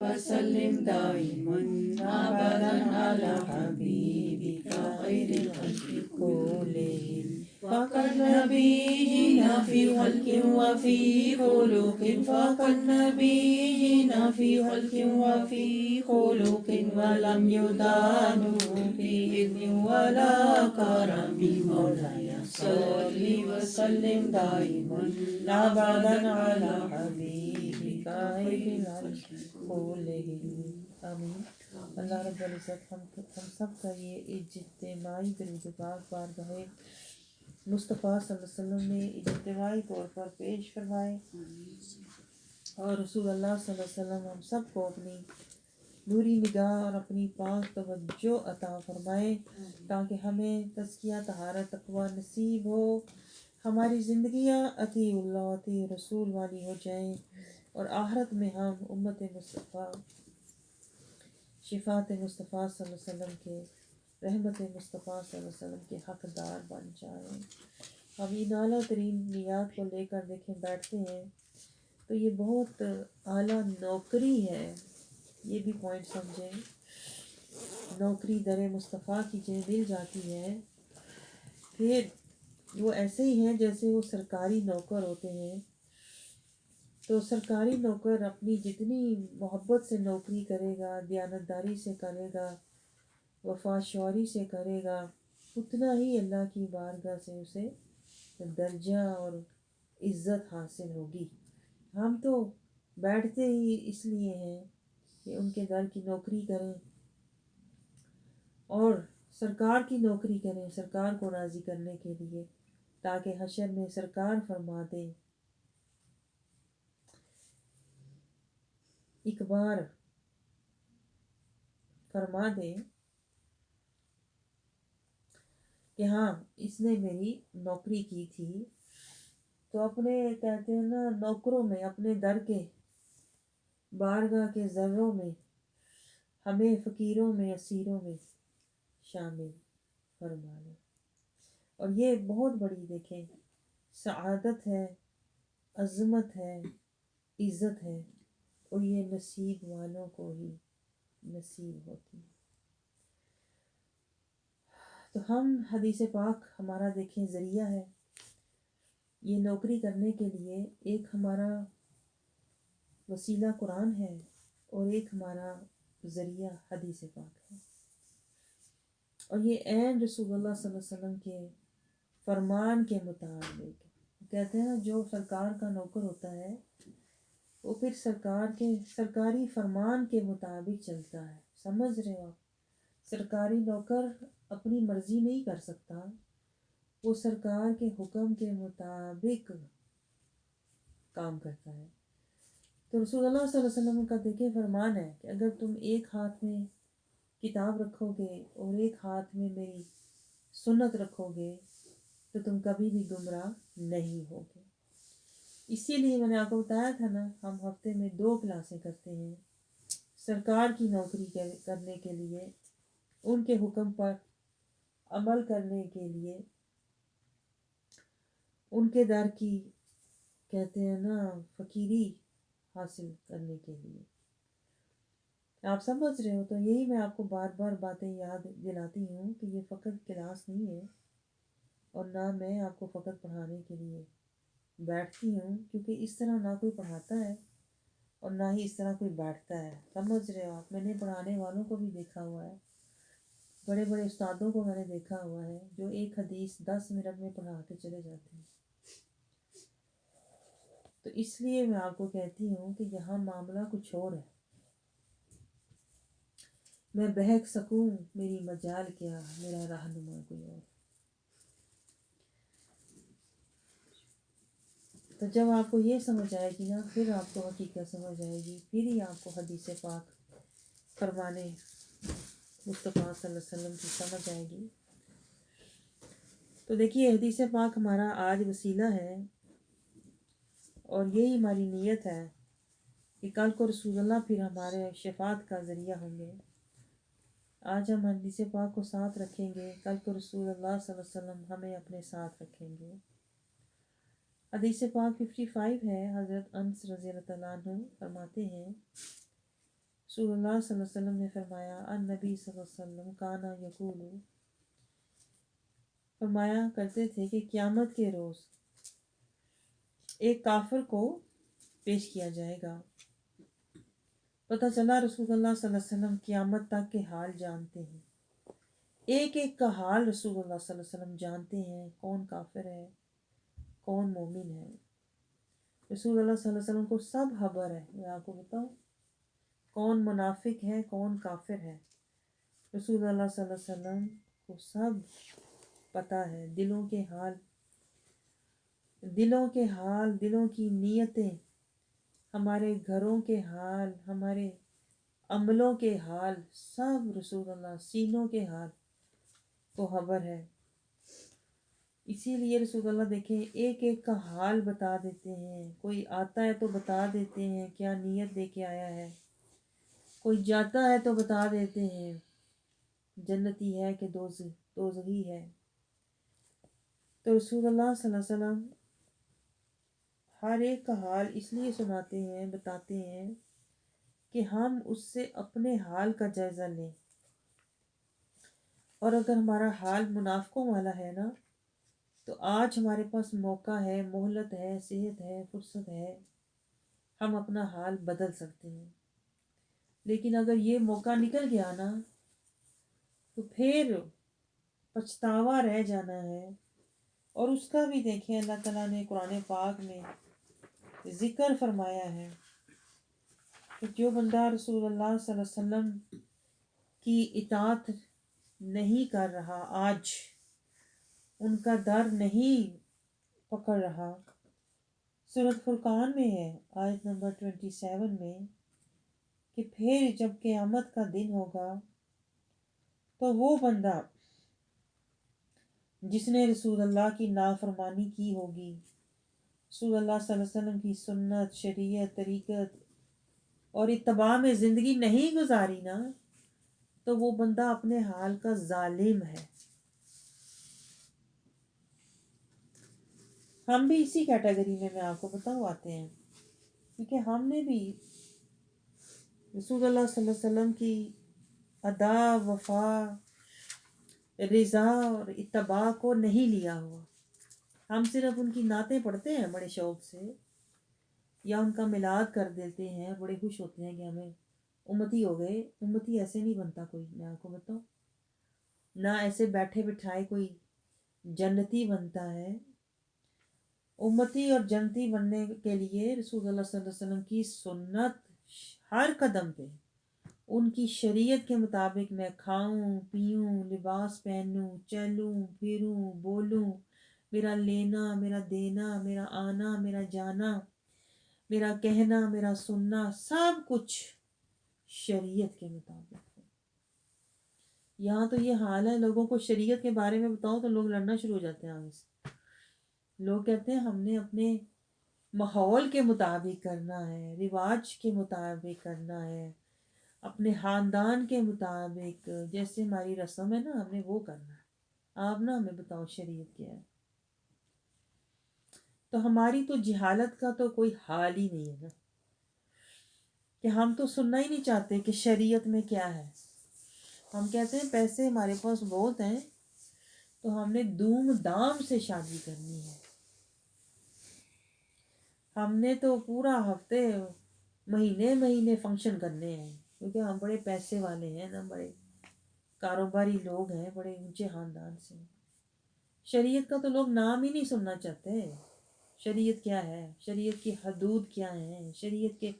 وسلم دائما أبدا على حبيبك خير الخلق كلهم فكالنبيين في خلق وفي خلق فكالنبيين في خلق وفي خلق ولم يدانوا في إذن ولا كرم مولاي صل وسلم دائما أبدا على حبيبك خير الخلق آمین۔ اللہ رب العزت ہم سب کا یہ اجتماعی درود پاک بارگاہ مصطفیٰ صلی اللہ علیہ وسلم نے اجتماعی طور پر پیش فرمائے، اور رسول اللہ صلی اللہ علیہ وسلم ہم سب کو اپنی نوری نگاہ اور اپنی پاک توجہ عطا فرمائے، تاکہ ہمیں تزکیہ طہارت تقوی نصیب ہو، ہماری زندگیاں اطیع اللہ اطیع رسول والی ہو جائیں، اور آخرت میں ہم امت مصطفیٰ شفاعت مصطفیٰ صلی اللہ علیہ وسلم کے رحمت مصطفیٰ صلی اللہ علیہ وسلم کے حقدار بن جائیں۔ ہم ان اعلیٰ ترین نیات کو لے کر دیکھیں بیٹھتے ہیں تو یہ بہت اعلیٰ نوکری ہے، یہ بھی پوائنٹ سمجھیں۔ نوکری در مصطفیٰ کی جو مل جاتی ہے، پھر وہ ایسے ہی ہیں جیسے وہ سرکاری نوکر ہوتے ہیں۔ تو سرکاری نوکر اپنی جتنی محبت سے نوکری کرے گا، دیانتداری سے کرے گا، وفا شعوری سے کرے گا، اتنا ہی اللہ کی بارگاہ سے اسے درجہ اور عزت حاصل ہوگی۔ ہم تو بیٹھتے ہی اس لیے ہیں کہ ان کے در کی نوکری کریں اور سرکار کی نوکری کریں، سرکار کو راضی کرنے کے لیے، تاکہ حشر میں سرکار فرما دیں، ایک بار فرما دیں کہ ہاں اس نے میری نوکری کی تھی۔ تو اپنے کہتے ہیں نا نوکروں میں، اپنے در کے بارگاہ کے ذروں میں ہمیں فقیروں میں اسیروں میں شامل فرما لیں۔ اور یہ بہت بڑی دیکھیں سعادت ہے، عظمت ہے، عزت ہے، اور یہ نصیب والوں کو ہی نصیب ہوتی ہے۔ تو ہم حدیث پاک ہمارا دیکھیں ذریعہ ہے یہ نوکری کرنے کے لیے۔ ایک ہمارا وسیلہ قرآن ہے اور ایک ہمارا ذریعہ حدیث پاک ہے، اور یہ عین رسول اللہ صلی اللہ علیہ وسلم کے فرمان کے مطابق کہتے ہیں نا، جو سرکار کا نوکر ہوتا ہے وہ پھر سرکار کے سرکاری فرمان کے مطابق چلتا ہے۔ سمجھ رہے ہو آپ؟ سرکاری نوکر اپنی مرضی نہیں کر سکتا، وہ سرکار کے حکم کے مطابق کام کرتا ہے۔ تو رسول اللہ صلی اللہ علیہ وسلم کا دیکھیں فرمان ہے کہ اگر تم ایک ہاتھ میں کتاب رکھو گے اور ایک ہاتھ میں میری سنت رکھو گے تو تم کبھی بھی گمراہ نہیں ہوگے۔ اسی لیے میں نے آپ کو بتایا تھا نا، ہم ہفتے میں 2 کلاسیں کرتے ہیں سرکار کی نوکری کرنے کے لیے، ان کے حکم پر عمل کرنے کے لیے، ان کے در کی کہتے ہیں نا فقیری حاصل کرنے کے لیے۔ آپ سمجھ رہے ہو؟ تو یہی میں آپ کو بار بار باتیں یاد دلاتی ہوں کہ یہ فقط کلاس نہیں ہے، اور نہ میں آپ کو فقط پڑھانے کے لیے بیٹھتی ہوں، کیونکہ اس طرح نہ کوئی پڑھاتا ہے اور نہ ہی اس طرح کوئی بیٹھتا ہے۔ سمجھ رہے ہو آپ؟ میں نے پڑھانے والوں کو بھی دیکھا ہوا ہے، بڑے بڑے استادوں کو میں نے دیکھا ہوا ہے جو ایک حدیث 10 منٹ میں پڑھا کے چلے جاتے ہیں۔ تو اس لیے میں آپ کو کہتی ہوں کہ یہاں معاملہ کچھ اور ہے۔ میں بہک سکوں میری مجال کیا، میرا رہنما کوئی اور۔ تو جب آپ کو یہ سمجھ آئے گی نا، پھر آپ کو حقیقت سمجھ آئے گی، پھر ہی آپ کو حدیث پاک فرمانے مصطفیٰ صلی اللہ علیہ وسلم کی سمجھ آئے گی۔ تو دیکھیے حدیث پاک ہمارا آج وسیلہ ہے، اور یہی ہماری نیت ہے کہ کل کو رسول اللہ پھر ہمارے شفاعت کا ذریعہ ہوں گے۔ آج ہم حدیث پاک کو ساتھ رکھیں گے، کل کو رسول اللہ صلی اللہ علیہ وسلم ہمیں اپنے ساتھ رکھیں گے۔ حدیث پاک 55 ہے، حضرت انس رضی اللہ تعالیٰ عنہ فرماتے ہیں رسول اللہ صلی اللہ علیہ وسلم نے فرمایا، النبی صلی اللہ علیہ وسلم کانا یقول، فرمایا کرتے تھے کہ قیامت کے روز ایک کافر کو پیش کیا جائے گا۔ پتہ چلا رسول اللہ صلی اللہ علیہ وسلم قیامت تک کے حال جانتے ہیں، ایک ایک کا حال رسول اللہ صلی اللہ علیہ وسلم جانتے ہیں، کون کافر ہے کون مومن ہے۔ رسول اللہ صلی اللہ علیہ وسلم کو سب خبر ہے، میں آپ کو بتاؤں کون منافق ہے کون کافر ہے، رسول اللہ صلی اللہ علیہ وسلم کو سب پتہ ہے، دلوں کے حال، دلوں کی نیتیں، ہمارے گھروں کے حال، ہمارے عملوں کے حال، سب رسول اللہ سینوں کے حال کو خبر ہے۔ اسی لیے رسول اللہ دیکھیں ایک ایک کا حال بتا دیتے ہیں، کوئی آتا ہے تو بتا دیتے ہیں کیا نیت لے کے آیا ہے، کوئی جاتا ہے تو بتا دیتے ہیں جنتی ہے کہ دوزخی ہے۔ تو رسول اللہ صلی اللہ علیہ وسلم ہر ایک کا حال اس لیے سناتے ہیں بتاتے ہیں کہ ہم اس سے اپنے حال کا جائزہ لیں، اور اگر ہمارا حال منافقوں والا ہے نا تو آج ہمارے پاس موقع ہے، مہلت ہے، صحت ہے، فرصت ہے، ہم اپنا حال بدل سکتے ہیں۔ لیکن اگر یہ موقع نکل گیا نا تو پھر پچھتاوا رہ جانا ہے، اور اس کا بھی دیکھیں اللہ تعالیٰ نے قرآن پاک میں ذکر فرمایا ہے کہ جو بندہ رسول اللہ صلی اللہ علیہ وسلم کی اطاعت نہیں کر رہا، آج ان کا در نہیں پکڑ رہا، سورۃ فرقان میں ہے آیت نمبر 27 میں کہ پھر جب قیامت کا دن ہوگا تو وہ بندہ جس نے رسول اللہ کی نافرمانی کی ہوگی، رسول اللہ صلی اللہ علیہ وسلم کی سنت، شریعت، طریقت اور اتباع میں زندگی نہیں گزاری نا، تو وہ بندہ اپنے حال کا ظالم ہے۔ ہم بھی اسی کیٹیگری میں آپ کو بتاؤں آتے ہیں، کیونکہ ہم نے بھی رسول اللہ صلی اللہ علیہ وسلم کی ادا، وفا، رضا اور اتباع کو نہیں لیا ہوا۔ ہم صرف ان کی نعتیں پڑھتے ہیں بڑے شوق سے، یا ان کا میلاد کر دیتے ہیں، بڑے خوش ہوتے ہیں کہ ہمیں امتی ہو گئے۔ امتی ایسے نہیں بنتا کوئی، میں آپ کو بتاؤں، نہ ایسے بیٹھے بٹھائے کوئی جنتی بنتا ہے۔ امتی اور جنتی بننے کے لیے رسول اللہ صلی اللہ علیہ وسلم کی سنت ہر قدم پہ، ان کی شریعت کے مطابق میں کھاؤں پیوں، لباس پہنوں، چلوں پھروں، بولوں، میرا لینا، میرا دینا، میرا آنا، میرا جانا، میرا کہنا، میرا سننا، سب کچھ شریعت کے مطابق ہے۔ یہاں تو یہ حال ہے، لوگوں کو شریعت کے بارے میں بتاؤ تو لوگ لڑنا شروع ہو جاتے ہیں آگے سے۔ لوگ کہتے ہیں ہم نے اپنے ماحول کے مطابق کرنا ہے، رواج کے مطابق کرنا ہے، اپنے خاندان کے مطابق، جیسے ہماری رسم ہے نا ہم نے وہ کرنا ہے۔ آپ نا ہمیں بتاؤ شریعت کیا ہے۔ تو ہماری تو جہالت کا تو کوئی حال ہی نہیں ہے نا، کہ ہم تو سننا ہی نہیں چاہتے کہ شریعت میں کیا ہے۔ ہم کہتے ہیں پیسے ہمارے پاس بہت ہیں تو ہم نے دھوم دھام سے شادی کرنی ہے، ہم نے تو پورا ہفتے مہینے فنکشن کرنے ہیں، کیونکہ ہم بڑے پیسے والے ہیں نا، بڑے کاروباری لوگ ہیں، بڑے اونچے خاندان سے۔ شریعت کا تو لوگ نام ہی نہیں سننا چاہتے۔ شریعت کیا ہے، شریعت کی حدود کیا ہیں، شریعت کے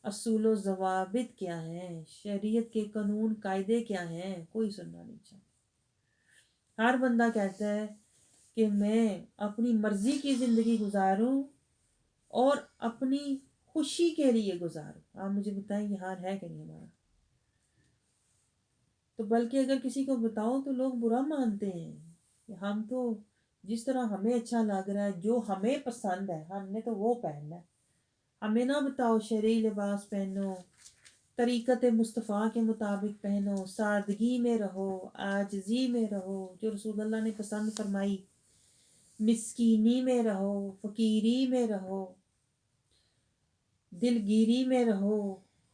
اصول و ضوابط کیا ہیں، شریعت کے قانون قاعدے کیا ہیں، کوئی سننا نہیں چاہتا۔ ہر بندہ کہتا ہے کہ میں اپنی مرضی کی زندگی گزاروں اور اپنی خوشی کے لیے گزاروں۔ آپ مجھے بتائیں یہ حال ہے کہ نہیں ہمارا؟ تو بلکہ اگر کسی کو بتاؤ تو لوگ برا مانتے ہیں کہ ہم تو جس طرح ہمیں اچھا لگ رہا ہے، جو ہمیں پسند ہے ہم نے تو وہ پہننا ہے۔ ہمیں نہ بتاؤ شرعی لباس پہنو، طریقت مصطفیٰ کے مطابق پہنو، سادگی میں رہو، عاجزی میں رہو جو رسول اللہ نے پسند فرمائی، مسکینی میں رہو، فقیری میں رہو، دلگیری میں رہو،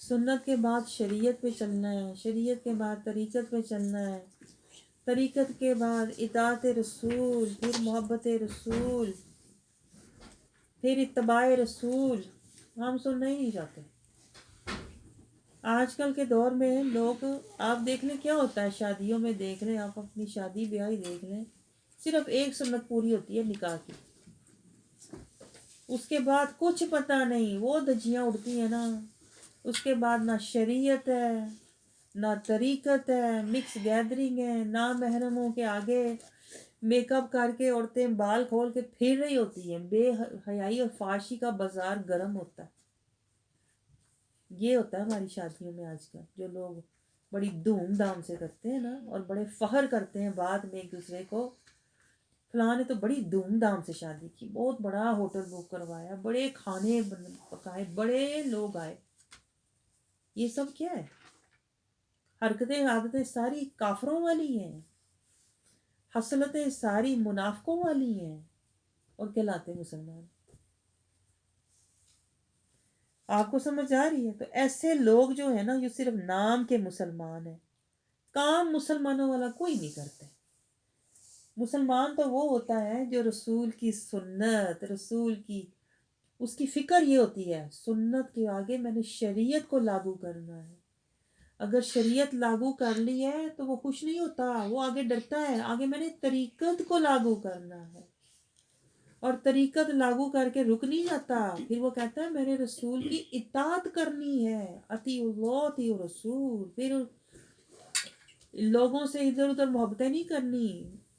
سنت کے بعد شریعت پہ چلنا ہے، شریعت کے بعد طریقت پہ چلنا ہے، طریقت کے بعد اطاعت رسول، پھر محبت رسول، پھر اتباع رسول. ہم سننا ہی نہیں چاہتے. آج کل کے دور میں لوگ، آپ دیکھ لیں کیا ہوتا ہے شادیوں میں، دیکھ لیں آپ اپنی شادی بیاہ دیکھ لیں، صرف ایک سنت پوری ہوتی ہے نکاح کی، اس کے بعد کچھ پتہ نہیں. وہ دھجیاں اڑتی ہیں نا، اس کے بعد نہ شریعت ہے نہ طریقت ہے، مکس گیدرنگ ہے، نہ محرموں کے آگے میک اپ کر کے عورتیں بال کھول کے پھر رہی ہوتی ہیں. بے حیائی اور فحاشی کا بازار گرم ہوتا ہے. یہ ہوتا ہے ہماری شادیوں میں آج کل، جو لوگ بڑی دھوم دھام سے کرتے ہیں نا، اور بڑے فخر کرتے ہیں بعد میں ایک دوسرے کو، فلاں نے تو بڑی دھوم دھام سے شادی کی، بہت بڑا ہوٹل بک کروایا، بڑے کھانے پکائے، بڑے لوگ آئے. یہ سب کیا ہے؟ حرکتیں عادتیں ساری کافروں والی ہیں، حسلتیں ساری منافقوں والی ہیں، اور کہلاتے مسلمان. آپ کو سمجھ آ رہی ہے؟ تو ایسے لوگ جو ہیں نا، جو صرف نام کے مسلمان ہیں، کام مسلمانوں والا کوئی نہیں کرتے. مسلمان تو وہ ہوتا ہے جو رسول کی سنت، رسول کی، اس کی فکر یہ ہوتی ہے سنت کے آگے میں نے شریعت کو لاگو کرنا ہے. اگر شریعت لاگو کر لی ہے تو وہ خوش نہیں ہوتا، وہ آگے ڈرتا ہے، آگے میں نے طریقت کو لاگو کرنا ہے. اور طریقت لاگو کر کے رک نہیں جاتا، پھر وہ کہتا ہے میں نے رسول کی اطاعت کرنی ہے، اطیع اللہ اطیع رسول. پھر لوگوں سے ادھر ادھر محبتیں نہیں کرنی،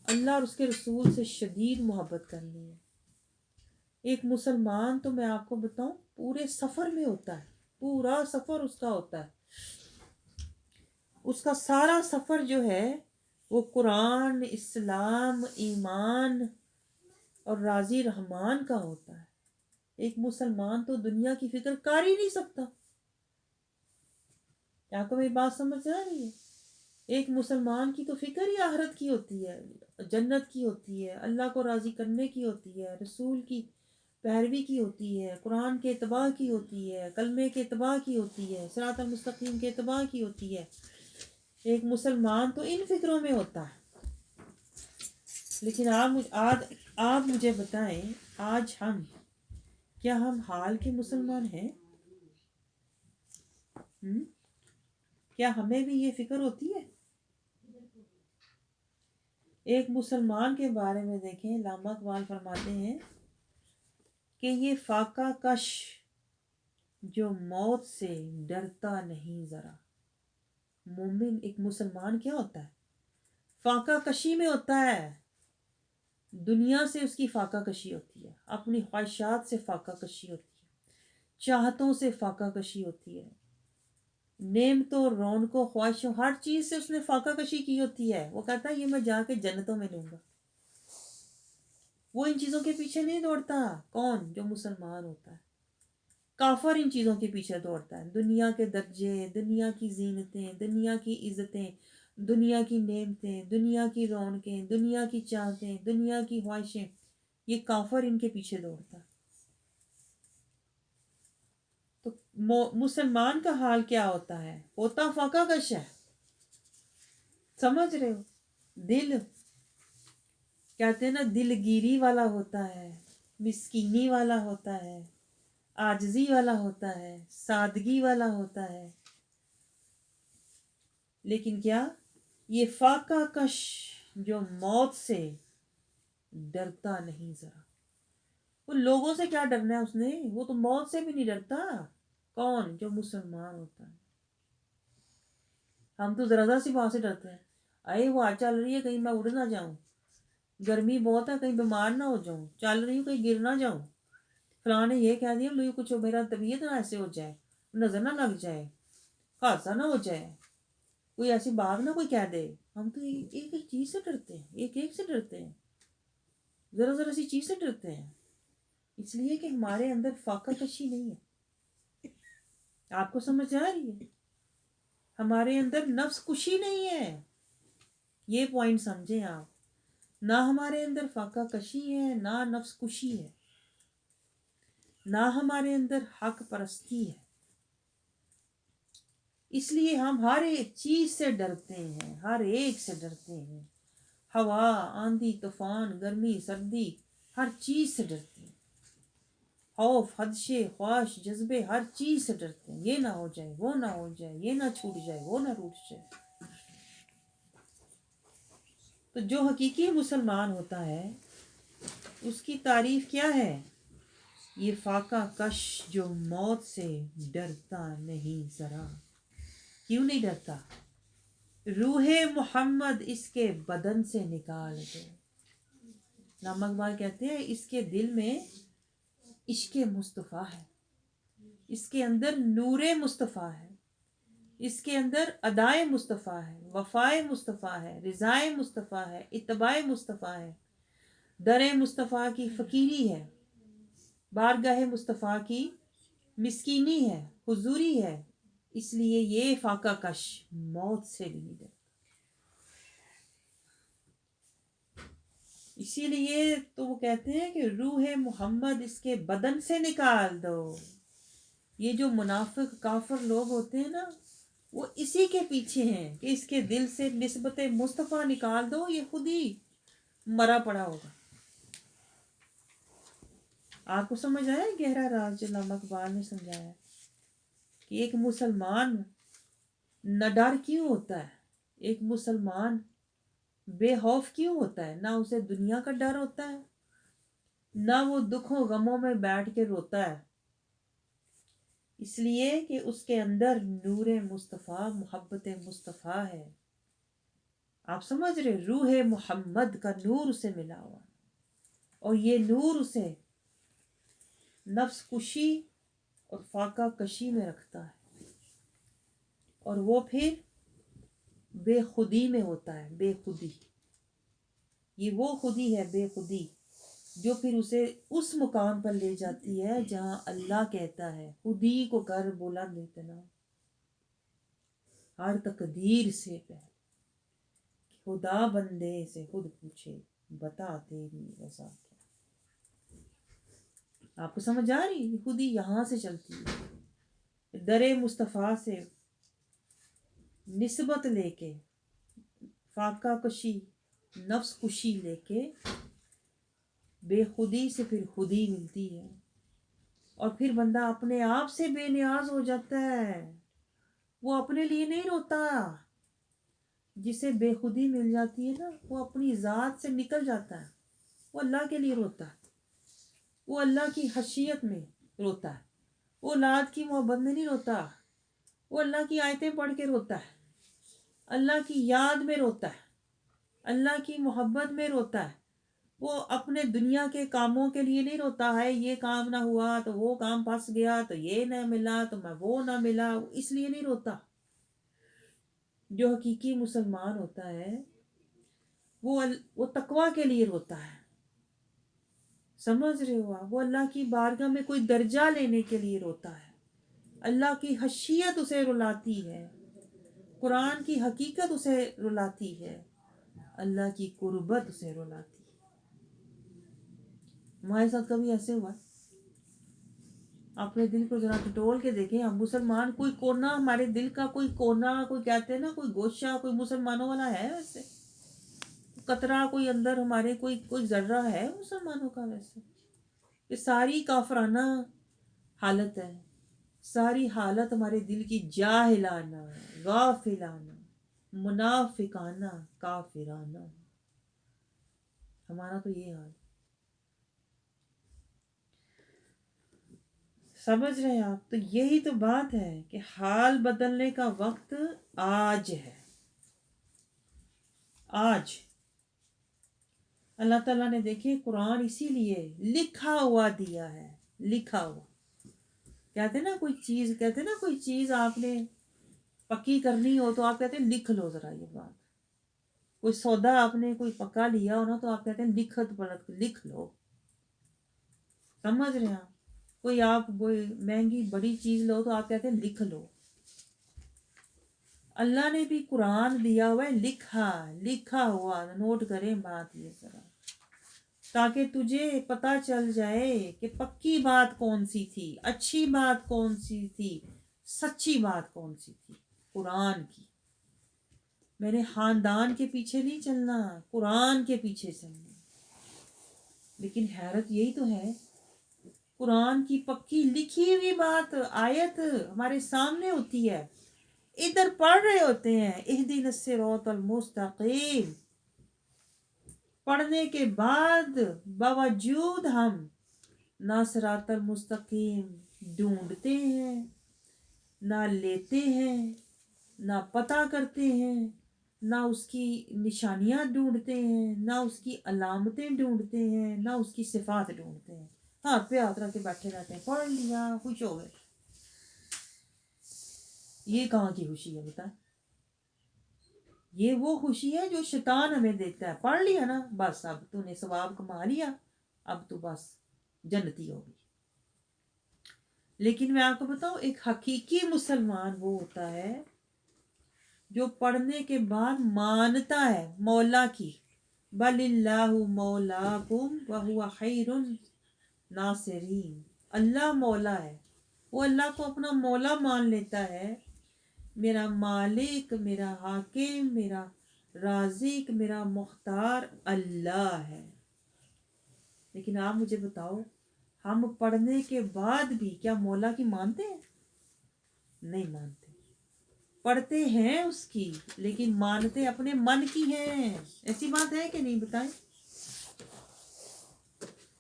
اللہ اور اس کے رسول سے شدید محبت کرنی ہے. ایک مسلمان تو میں آپ کو بتاؤں پورے سفر میں ہوتا ہے، پورا سفر اس کا ہوتا ہے، اس کا سارا سفر جو ہے وہ قرآن، اسلام، ایمان اور راضی رحمان کا ہوتا ہے. ایک مسلمان تو دنیا کی فکر کر ہی نہیں سکتا. کیا آپ کو میری بات سمجھ آ رہی ہے؟ ایک مسلمان کی تو فکر ہی آخرت کی ہوتی ہے، جنت کی ہوتی ہے، اللہ کو راضی کرنے کی ہوتی ہے، رسول کی پیروی کی ہوتی ہے، قرآن کے اتباع کی ہوتی ہے، کلمے کے اتباع کی ہوتی ہے، صراط المستقیم کے اتباع کی ہوتی ہے. ایک مسلمان تو ان فکروں میں ہوتا ہے. لیکن آپ مجھے بتائیں، آج کیا ہم حال کے مسلمان ہیں؟ کیا ہمیں بھی یہ فکر ہوتی ہے؟ ایک مسلمان کے بارے میں دیکھیں، علامہ اقبال فرماتے ہیں کہ یہ فاقہ کش جو موت سے ڈرتا نہیں ذرا. مومن ایک مسلمان کیا ہوتا ہے؟ فاقہ کشی میں ہوتا ہے. دنیا سے اس کی فاقہ کشی ہوتی ہے، اپنی خواہشات سے فاقہ کشی ہوتی ہے، چاہتوں سے فاقہ کشی ہوتی ہے، نعمتوں، رونقوں، خواہشوں، ہر چیز سے اس نے فاقہ کشی کی ہوتی ہے. وہ کہتا ہے یہ میں جا کے جنتوں میں لوں گا. وہ ان چیزوں کے پیچھے نہیں دوڑتا. کون؟ جو مسلمان ہوتا ہے. کافر ان چیزوں کے پیچھے دوڑتا ہے، دنیا کے درجے، دنیا کی زینتیں، دنیا کی عزتیں، دنیا کی نعمتیں، دنیا کی رونقیں، دنیا کی چاہتیں، دنیا کی خواہشیں. یہ کافر ان کے پیچھے دوڑتا ہے. تو مسلمان کا حال کیا ہوتا ہے؟ ہوتا فاقہ کش ہے. سمجھ رہے ہو؟ دل، کہتے ہیں نا، دل گیری والا ہوتا ہے، مسکینی والا ہوتا ہے، عاجزی والا ہوتا ہے، سادگی والا ہوتا ہے. لیکن کیا؟ یہ فاقہ کش جو موت سے ڈرتا نہیں ذرا. وہ لوگوں سے کیا ڈرنا ہے اس نے، وہ تو موت سے بھی نہیں ڈرتا. کون؟ جو مسلمان ہوتا ہے. ہم تو ذرا ذرا سی بات سے ڈرتے ہیں. اے وہ چل رہی ہے، کہیں میں اڑ نہ جاؤں، گرمی بہت ہے، کہیں بیمار نہ ہو جاؤں، چل رہی ہوں کہیں گر نہ جاؤں، فلاں نے یہ کہہ دیا، مجھے کچھ میرا طبیعت نہ ایسے ہو جائے، نظر نہ لگ جائے، حادثہ نہ ہو جائے، کوئی ایسی بات نہ کوئی کہہ دے. ہم تو ایک ایک چیز سے ڈرتے ہیں، ایک ایک سے ڈرتے ہیں، ذرا ذرا سی چیز سے ڈرتے ہیں. اس لیے کہ ہمارے اندر فاقہ کشی نہیں ہے. آپ کو سمجھ آ رہی ہے؟ ہمارے اندر نفس کشی نہیں ہے. یہ پوائنٹ سمجھیں آپ. نہ ہمارے اندر فاقہ کشی ہے، نہ نفس کشی ہے، نہ ہمارے اندر حق پرستی ہے. اس لیے ہم ہر ایک چیز سے ڈرتے ہیں، ہر ایک سے ڈرتے ہیں، ہوا، آندھی، طوفان، گرمی، سردی، ہر چیز سے ڈرتے ہیں، خوف، خدشے، خواہش، جذبے، ہر چیز سے ڈرتے ہیں، یہ نہ ہو جائے، وہ نہ ہو جائے، یہ نہ چھوٹ جائے، وہ نہ روٹ جائے۔ تو جو حقیقی مسلمان ہوتا ہے اس کی تعریف کیا ہے؟ یہ فاقہ کش جو موت سے ڈرتا نہیں ذرا۔ کیوں نہیں ڈرتا؟ روح محمد اس کے بدن سے نکال دو۔ علامہ اقبال کہتے ہیں اس کے دل میں عشق مصطفیٰ ہے، اس کے اندر نور مصطفیٰ ہے، اس کے اندر ادائے مصطفیٰ ہے، وفائے مصطفیٰ ہے، رضائے مصطفیٰ ہے، اتباع مصطفیٰ ہے، در مصطفیٰ کی فقیری ہے، بارگاہ مصطفیٰ کی مسکینی ہے، حضوری ہے، اس لیے یہ فاقہ کش موت سے بھی نہیں ڈرتا۔ اسی لیے تو وہ کہتے ہیں کہ روح محمد اس کے بدن سے نکال دو۔ یہ جو منافق کافر لوگ ہوتے ہیں نا، وہ اسی کے پیچھے ہیں کہ اس کے دل سے نسبت مصطفیٰ نکال دو، یہ خود ہی مرا پڑا ہوگا۔ آپ کو سمجھ آیا گہرا راز جو علامہ اقبال نے سمجھایا کہ ایک مسلمان نہ ڈر کیوں ہوتا ہے، ایک مسلمان بے خوف کیوں ہوتا ہے؟ نہ اسے دنیا کا ڈر ہوتا ہے، نہ وہ دکھوں غموں میں بیٹھ کے روتا ہے، اس لیے کہ اس کے اندر نور مصطفیٰ، محبت مصطفیٰ ہے۔ آپ سمجھ رہے؟ روح محمد کا نور اسے ملا ہوا، اور یہ نور اسے نفس کشی اور فاقہ کشی میں رکھتا ہے، اور وہ پھر بے خودی میں ہوتا ہے، بے خودی۔ یہ وہ خودی ہے، بے خودی، جو پھر اسے اس مقام پر لے جاتی ہے جہاں اللہ کہتا ہے خودی کو کر بلند اتنا، ہر تقدیر سے پہلے خدا بندے سے خود پوچھے بتا تیری رضا کیا۔ آپ کو سمجھ آ رہی؟ یہ خودی یہاں سے چلتی ہے، در مصطفیٰ سے نسبت لے کے، فاقہ کشی، نفس کشی لے کے، بے خودی سے پھر خودی ملتی ہے، اور پھر بندہ اپنے آپ سے بے نیاز ہو جاتا ہے، وہ اپنے لیے نہیں روتا۔ جسے بے خودی مل جاتی ہے نا، وہ اپنی ذات سے نکل جاتا ہے، وہ اللہ کے لیے روتا ہے، وہ اللہ کی خشیت میں روتا ہے، وہ اولاد کی محبت میں نہیں روتا، وہ اللہ کی آیتیں پڑھ کے روتا ہے، اللہ کی یاد میں روتا ہے، اللہ کی محبت میں روتا ہے۔ وہ اپنے دنیا کے کاموں کے لیے نہیں روتا ہے، یہ کام نہ ہوا تو وہ کام پھنس گیا، تو یہ نہ ملا تو میں وہ نہ ملا، اس لیے نہیں روتا۔ جو حقیقی مسلمان ہوتا ہے وہ تقویٰ کے لیے روتا ہے، سمجھ رہے ہو آپ؟ وہ اللہ کی بارگاہ میں کوئی درجہ لینے کے لیے روتا ہے، اللہ کی خشیت اسے رلاتی ہے، قرآن کی حقیقت اسے رلاتی ہے، اللہ کی قربت اسے رلاتی ہے۔ ہمارے ساتھ کبھی ایسے ہوا؟ اپنے دل کو ذرا ٹٹول کے دیکھیں، ہم مسلمان کوئی کونا، ہمارے دل کا کوئی کونا، کوئی کہتے ہیں نا کوئی گوشہ کوئی مسلمانوں والا ہے ویسے؟ قطرہ کوئی اندر ہمارے کوئی ذرہ ہے مسلمانوں کا ویسے؟ یہ ساری کافرانہ حالت ہے، ساری حالت ہمارے دل کی جاہلانہ، غافلانہ، منافقانہ، کافرانہ، ہمارا تو یہ حال۔ سمجھ رہے ہیں آپ؟ تو یہی تو بات ہے کہ حال بدلنے کا وقت آج ہے، آج۔ اللہ تعالیٰ نے دیکھیں قرآن اسی لیے لکھا ہوا دیا ہے، لکھا ہوا۔ کہتے ہیں نا کوئی چیز، کہتے ہیں نا کوئی چیز آپ نے پکی کرنی ہو تو آپ کہتے ہیں لکھ لو ذرا یہ بات۔ کوئی سودا آپ نے کوئی پکا لیا ہو نا تو آپ کہتے ہیں لکھت پڑھ لکھ لو، سمجھ رہے ہیں آپ؟ کوئی آپ کوئی مہنگی بڑی چیز لو تو آپ کہتے ہیں لکھ لو۔ اللہ نے بھی قرآن دیا ہوا ہے لکھا ہوا، نوٹ کریں بات یہ ذرا، تاکہ تجھے پتہ چل جائے کہ پکی بات کون سی تھی، اچھی بات کون سی تھی، سچی بات کون سی تھی۔ قرآن کی. میں نے خاندان کے پیچھے نہیں چلنا، قرآن کے پیچھے چلنا. لیکن حیرت یہی تو ہے، قرآن کی پکی لکھی ہوئی بات آیت ہمارے سامنے ہوتی ہے، ادھر پڑھ رہے ہوتے ہیں اہدنا الصراط المستقیم. پڑھنے کے بعد باوجود ہم نہ صراط المستقیم ڈھونڈتے ہیں، نہ لیتے ہیں، نہ پتہ کرتے ہیں، نہ اس کی نشانیاں ڈھونڈتے ہیں، نہ اس کی علامتیں ڈھونڈتے ہیں، نہ اس کی صفات ڈھونڈتے ہیں. ہاتھ پہ ہاتھ رکھ کے بیٹھے رہتے ہیں، پڑھ لیا خوش ہو گئے. یہ کہاں کی خوشی ہے بتا؟ یہ وہ خوشی ہے جو شیطان ہمیں دیتا ہے. پڑھ لیا نا بس، اب تو نے ثواب کما لیا، اب تو بس جنتی ہوگی. لیکن میں آپ کو بتاؤں، ایک حقیقی مسلمان وہ ہوتا ہے جو پڑھنے کے بعد مانتا ہے مولا کی. بل اللہ مولاکم وہو خیر الناصرین. اللہ مولا ہے، وہ اللہ کو اپنا مولا مان لیتا ہے. میرا مالک، میرا حاکم، میرا رازق، میرا مختار اللہ ہے. لیکن آپ مجھے بتاؤ، ہم پڑھنے کے بعد بھی کیا مولا کی مانتے ہیں؟ نہیں مانتے. پڑھتے ہیں اس کی لیکن مانتے اپنے من کی ہیں. ایسی بات ہے کہ نہیں بتائیں؟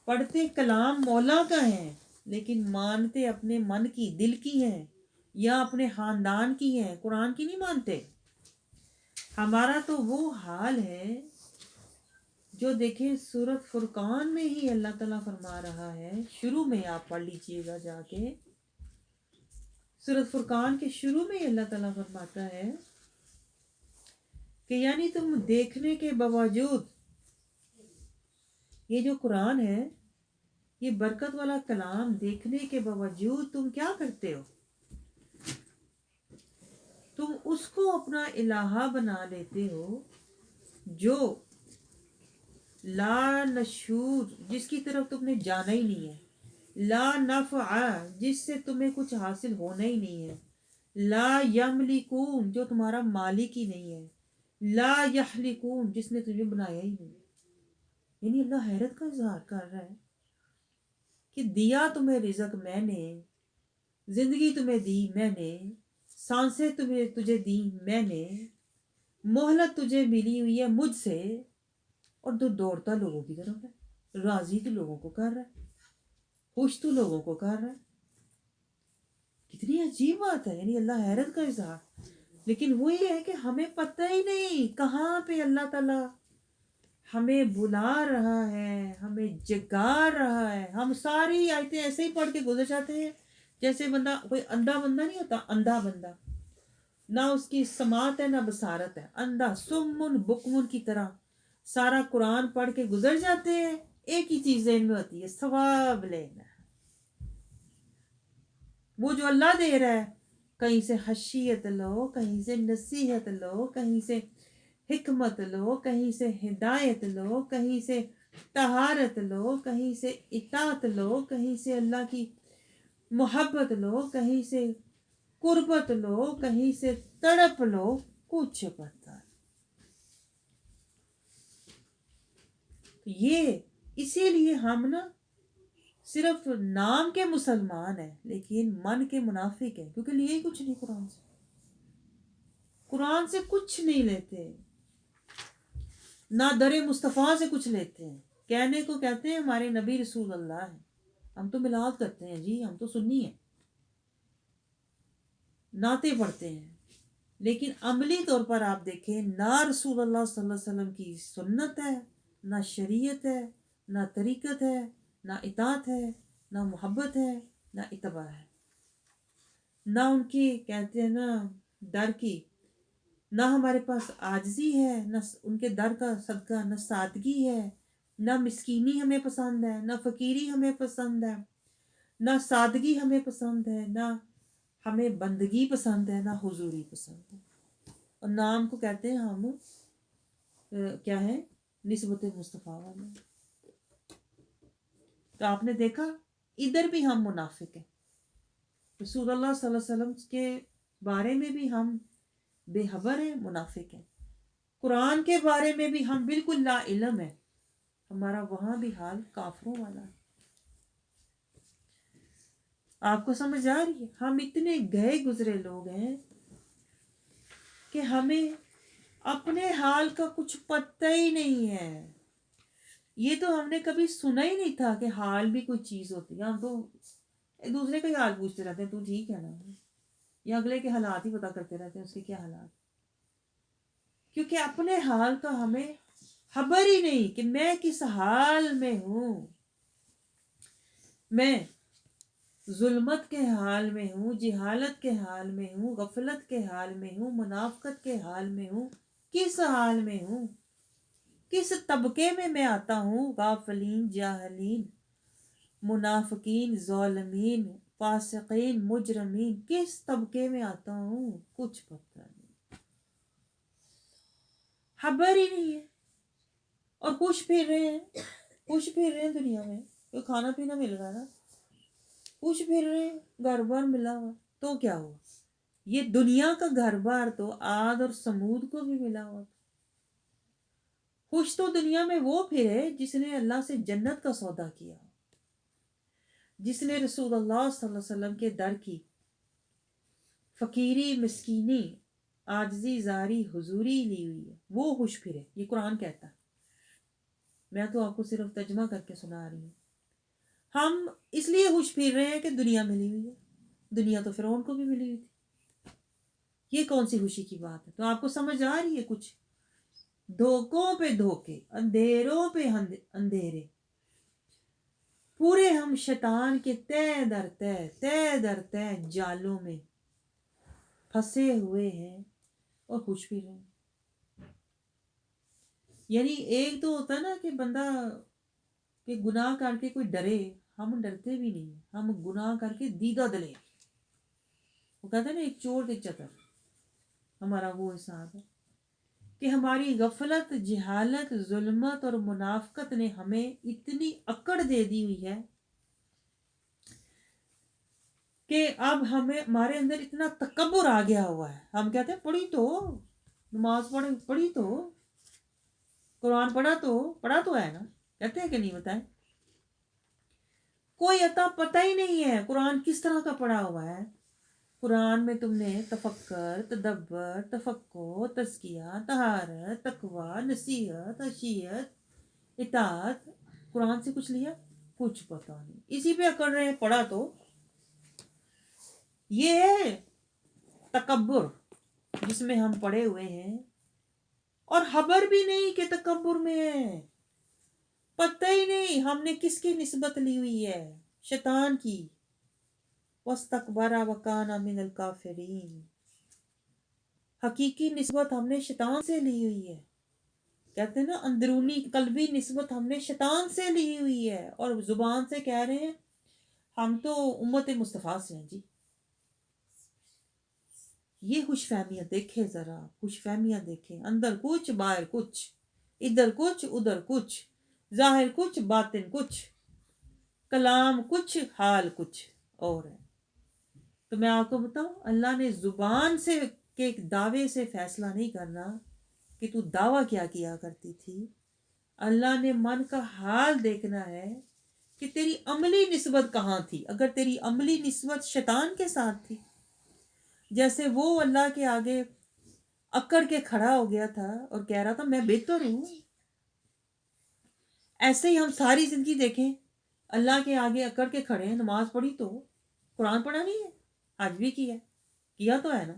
پڑھتے کلام مولا کا ہے لیکن مانتے اپنے من کی، دل کی ہیں، یا اپنے خاندان کی ہیں، قرآن کی نہیں مانتے. ہمارا تو وہ حال ہے جو دیکھیں سورۃ فرقان میں ہی اللہ تعالیٰ فرما رہا ہے. شروع میں آپ پڑھ لیجئے گا جا کے، سورۃ فرقان کے شروع میں اللہ تعالیٰ فرماتا ہے کہ یعنی تم دیکھنے کے باوجود، یہ جو قرآن ہے، یہ برکت والا کلام دیکھنے کے باوجود تم کیا کرتے ہو؟ تم اس کو اپنا الہہ بنا لیتے ہو جو لا نشور، جس کی طرف تم نے جانا ہی نہیں ہے، لا نفع، جس سے تمہیں کچھ حاصل ہونا ہی نہیں ہے، لا یملکون، جو تمہارا مالک ہی نہیں ہے، لا یخلقون، جس نے تمہیں بنایا ہی نہیں. یعنی اللہ حیرت کا اظہار کر رہا ہے کہ دیا تمہیں رزق میں نے، زندگی تمہیں دی میں نے، سانسیں تجھے دی میں نے، مہلت تجھے ملی ہوئی ہے مجھ سے، اور تو دوڑتا لوگوں کی طرف ہے، راضی تو لوگوں کو کر رہا ہے، خوش تو لوگوں کو کر رہا ہے. کتنی عجیب بات ہے، یعنی اللہ حیرت کا اظہار. لیکن وہ یہ ہے کہ ہمیں پتہ ہی نہیں کہاں پہ اللہ تعالیٰ ہمیں بلا رہا ہے، ہمیں جگا رہا ہے. ہم ساری آیتیں ایسے ہی پڑھ کے گزر جاتے ہیں جیسے بندہ، کوئی اندھا بندہ نہیں ہوتا، اندھا بندہ، نہ اس کی سماعت ہے نہ بصارت ہے، اندھا سمن بکمن کی طرح سارا قرآن پڑھ کے گزر جاتے ہیں. ایک ہی چیز ذہن میں ہوتی ہے، ثواب لینا. وہ جو اللہ دے رہا ہے، کہیں سے خشیت لو، کہیں سے نصیحت لو، کہیں سے حکمت لو، کہیں سے ہدایت لو، کہیں سے طہارت لو، کہیں سے اطاعت لو، کہیں سے اللہ کی محبت لو، کہیں سے قربت لو، کہیں سے تڑپ لو، کچھ پتہ نہیں. یہ اسی لیے ہم نا صرف نام کے مسلمان ہیں لیکن من کے منافق ہیں، کیونکہ لیے ہی کچھ نہیں قرآن سے. قرآن سے کچھ نہیں لیتے، نہ در مصطفیٰ سے کچھ لیتے ہیں. کہنے کو کہتے ہیں ہمارے نبی رسول اللہ ہیں، ہم تو میلاد کرتے ہیں جی، ہم تو سنی ہیں، نعتیں پڑھتے ہیں، لیکن عملی طور پر آپ دیکھیں نہ رسول اللہ صلی اللہ علیہ وسلم کی سنت ہے، نہ شریعت ہے، نہ طریقت ہے، نہ اطاعت ہے، نہ محبت ہے، نہ اتباع ہے، نہ ان کی کہتے ہیں نا در کی، نہ ہمارے پاس عاجزی ہے، نہ ان کے در کا صدقہ، نہ سادگی ہے، نہ مسکینی ہمیں پسند ہے، نہ فقیری ہمیں پسند ہے، نہ سادگی ہمیں پسند ہے، نہ ہمیں بندگی پسند ہے، نہ حضوری پسند ہے. اور نام کو کہتے ہیں ہم کیا ہے، نسبت مصطفیٰ والے. تو آپ نے دیکھا ادھر بھی ہم منافق ہیں. رسول اللہ صلی اللہ علیہ وسلم کے بارے میں بھی ہم بے خبر ہیں، منافق ہیں. قرآن کے بارے میں بھی ہم بالکل لا علم ہیں. ہمارا وہاں بھی حال کافروں والا ہے. آپ کو سمجھ آ رہی ہے؟ ہم اتنے گئے گزرے لوگ ہیں کہ ہمیں اپنے حال کا کچھ پتہ ہی نہیں ہے. یہ تو ہم نے کبھی سنا ہی نہیں تھا کہ حال بھی کوئی چیز ہوتی ہے. ہم تو ایک دوسرے کا ہی حال پوچھتے رہتے ہیں، تو ٹھیک ہے نا، یا اگلے کے حالات ہی پتہ کرتے رہتے ہیں اس کے کیا حالات. کیونکہ اپنے حال کا ہمیں خبر ہی نہیں کہ میں کس حال میں ہوں. میں ظلمت کے حال میں ہوں، جہالت کے حال میں ہوں، غفلت کے حال میں ہوں، منافقت کے حال میں ہوں، کس حال میں ہوں، کس طبقے میں آتا ہوں. غافلین، جاہلین، منافقین، ظالمین، فاسقین، مجرمین، کس طبقے میں آتا ہوں کچھ پتہ نہیں، خبر ہی نہیں ہے. اور خوش پھر رہے ہیں دنیا میں، کوئی کھانا پینا مل رہا ہے نا، خوش پھر رہے ہیں، گھر بار ملا ہوا. تو کیا ہوا؟ یہ دنیا کا گھر بار تو عاد اور سمود کو بھی ملا ہوا. خوش تو دنیا میں وہ پھرے جس نے اللہ سے جنت کا سودا کیا، جس نے رسول اللہ صلی اللہ علیہ وسلم کے در کی فقیری، مسکینی، عاجزی، زاری، حضوری لی ہوئی ہے، وہ خوش پھرے. یہ قرآن کہتا ہے، میں تو آپ کو صرف ترجمہ کر کے سنا رہی ہوں. ہم اس لیے خوش پھر رہے ہیں کہ دنیا ملی ہوئی ہے. دنیا تو فرعون کو بھی ملی ہوئی تھی. یہ کون سی خوشی کی بات ہے؟ تو آپ کو سمجھ آ رہی ہے کچھ؟ دھوکوں پہ دھوکے، اندھیروں پہ اندھیرے، پورے ہم شیطان کے تہ در تہ جالوں میں پھنسے ہوئے ہیں اور خوش بھی رہے ہیں. یعنی ایک تو ہوتا ہے نا کہ بندہ کہ گناہ کر کے کوئی ڈرے، ہم ڈرتے بھی نہیں، ہم گناہ کر کے دیدہ دلے. وہ کہتے ہیں نا ایک چور ایک چتر، ہمارا وہ حساب ہے کہ ہماری غفلت، جہالت، ظلمت اور منافقت نے ہمیں اتنی اکڑ دے دی ہوئی ہے کہ اب ہمارے اندر اتنا تکبر آ گیا ہوا ہے. ہم کہتے ہیں پڑھی تو نماز پڑھی تو قرآن پڑھا تو ہے نا، کہتے ہیں کہ نہیں بتائیں؟ کوئی عطا پتہ ہی نہیں ہے قرآن کس طرح کا پڑھا ہوا ہے. قرآن میں تم نے تفکر، تدبر، تفقہ، تزکیہ، طہارت، تقوی، نصیحت، خشیت، اطاعت، قرآن سے کچھ لیا؟ کچھ پتہ نہیں. اسی پہ اکڑ رہے ہیں پڑھا تو. یہ ہے تکبر جس میں ہم پڑے ہوئے ہیں، اور خبر بھی نہیں کہ تکبر میں ہے. پتہ ہی نہیں ہم نے کس کی نسبت لی ہوئی ہے، شیطان کی. وَاسْتَكْبَرَ وَكَانَ مِنَ الْكَافِرِينَ، حقیقی نسبت ہم نے شیطان سے لی ہوئی ہے. کہتے ہیں نا اندرونی قلبی نسبت ہم نے شیطان سے لی ہوئی ہے، اور زبان سے کہہ رہے ہیں ہم تو امت مصطفیٰ سے ہیں جی. یہ خوش فہمیاں دیکھیں ذرا، خوش فہمیاں دیکھیں، اندر کچھ باہر کچھ، ادھر کچھ ادھر کچھ، ظاہر کچھ باطن کچھ، کلام کچھ حال کچھ اور ہے. تو میں آپ کو بتاؤں، اللہ نے زبان سے کے ایک دعوے سے فیصلہ نہیں کرنا کہ تو دعویٰ کیا کرتی تھی. اللہ نے من کا حال دیکھنا ہے کہ تیری عملی نسبت کہاں تھی. اگر تیری عملی نسبت شیطان کے ساتھ تھی، جیسے وہ اللہ کے آگے اکڑ کے کھڑا ہو گیا تھا اور کہہ رہا تھا میں بہتر ہوں، ایسے ہی ہم ساری زندگی دیکھیں اللہ کے آگے اکڑ کے کھڑے ہیں. نماز پڑھی تو، قرآن پڑھا نہیں ہے، حج بھی کیا تو ہے نا.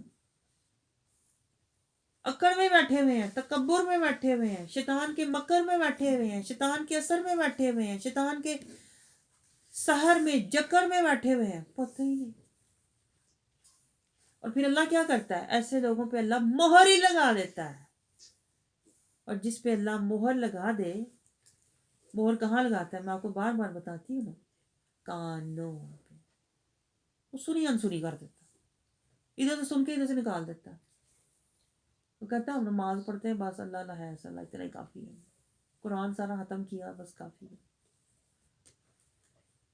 اکڑ میں بیٹھے ہوئے ہیں، تکبر میں بیٹھے ہوئے ہیں، شیطان کے مکر میں بیٹھے ہوئے ہیں، شیطان کے اثر میں بیٹھے ہوئے ہیں، شیطان کے سحر میں جکڑ میں بیٹھے ہوئے ہیں، پتہ ہی نہیں. اور پھر اللہ کیا کرتا ہے؟ ایسے لوگوں پہ اللہ مہر ہی لگا دیتا ہے. اور جس پہ اللہ مہر لگا دے، مہر کہاں لگاتا ہے؟ میں آپ کو بار بار بتاتی ہوں نا، کانوں پہ. وہ سنی انسنی کر دیتا، ادھر سے سن کے ادھر سے نکال دیتا. وہ کہتا ہے ہم نماز پڑھتے ہیں بس اللہ لا ہے اللہ اتنا ہی کافی ہے، قرآن سارا ختم کیا بس کافی ہے.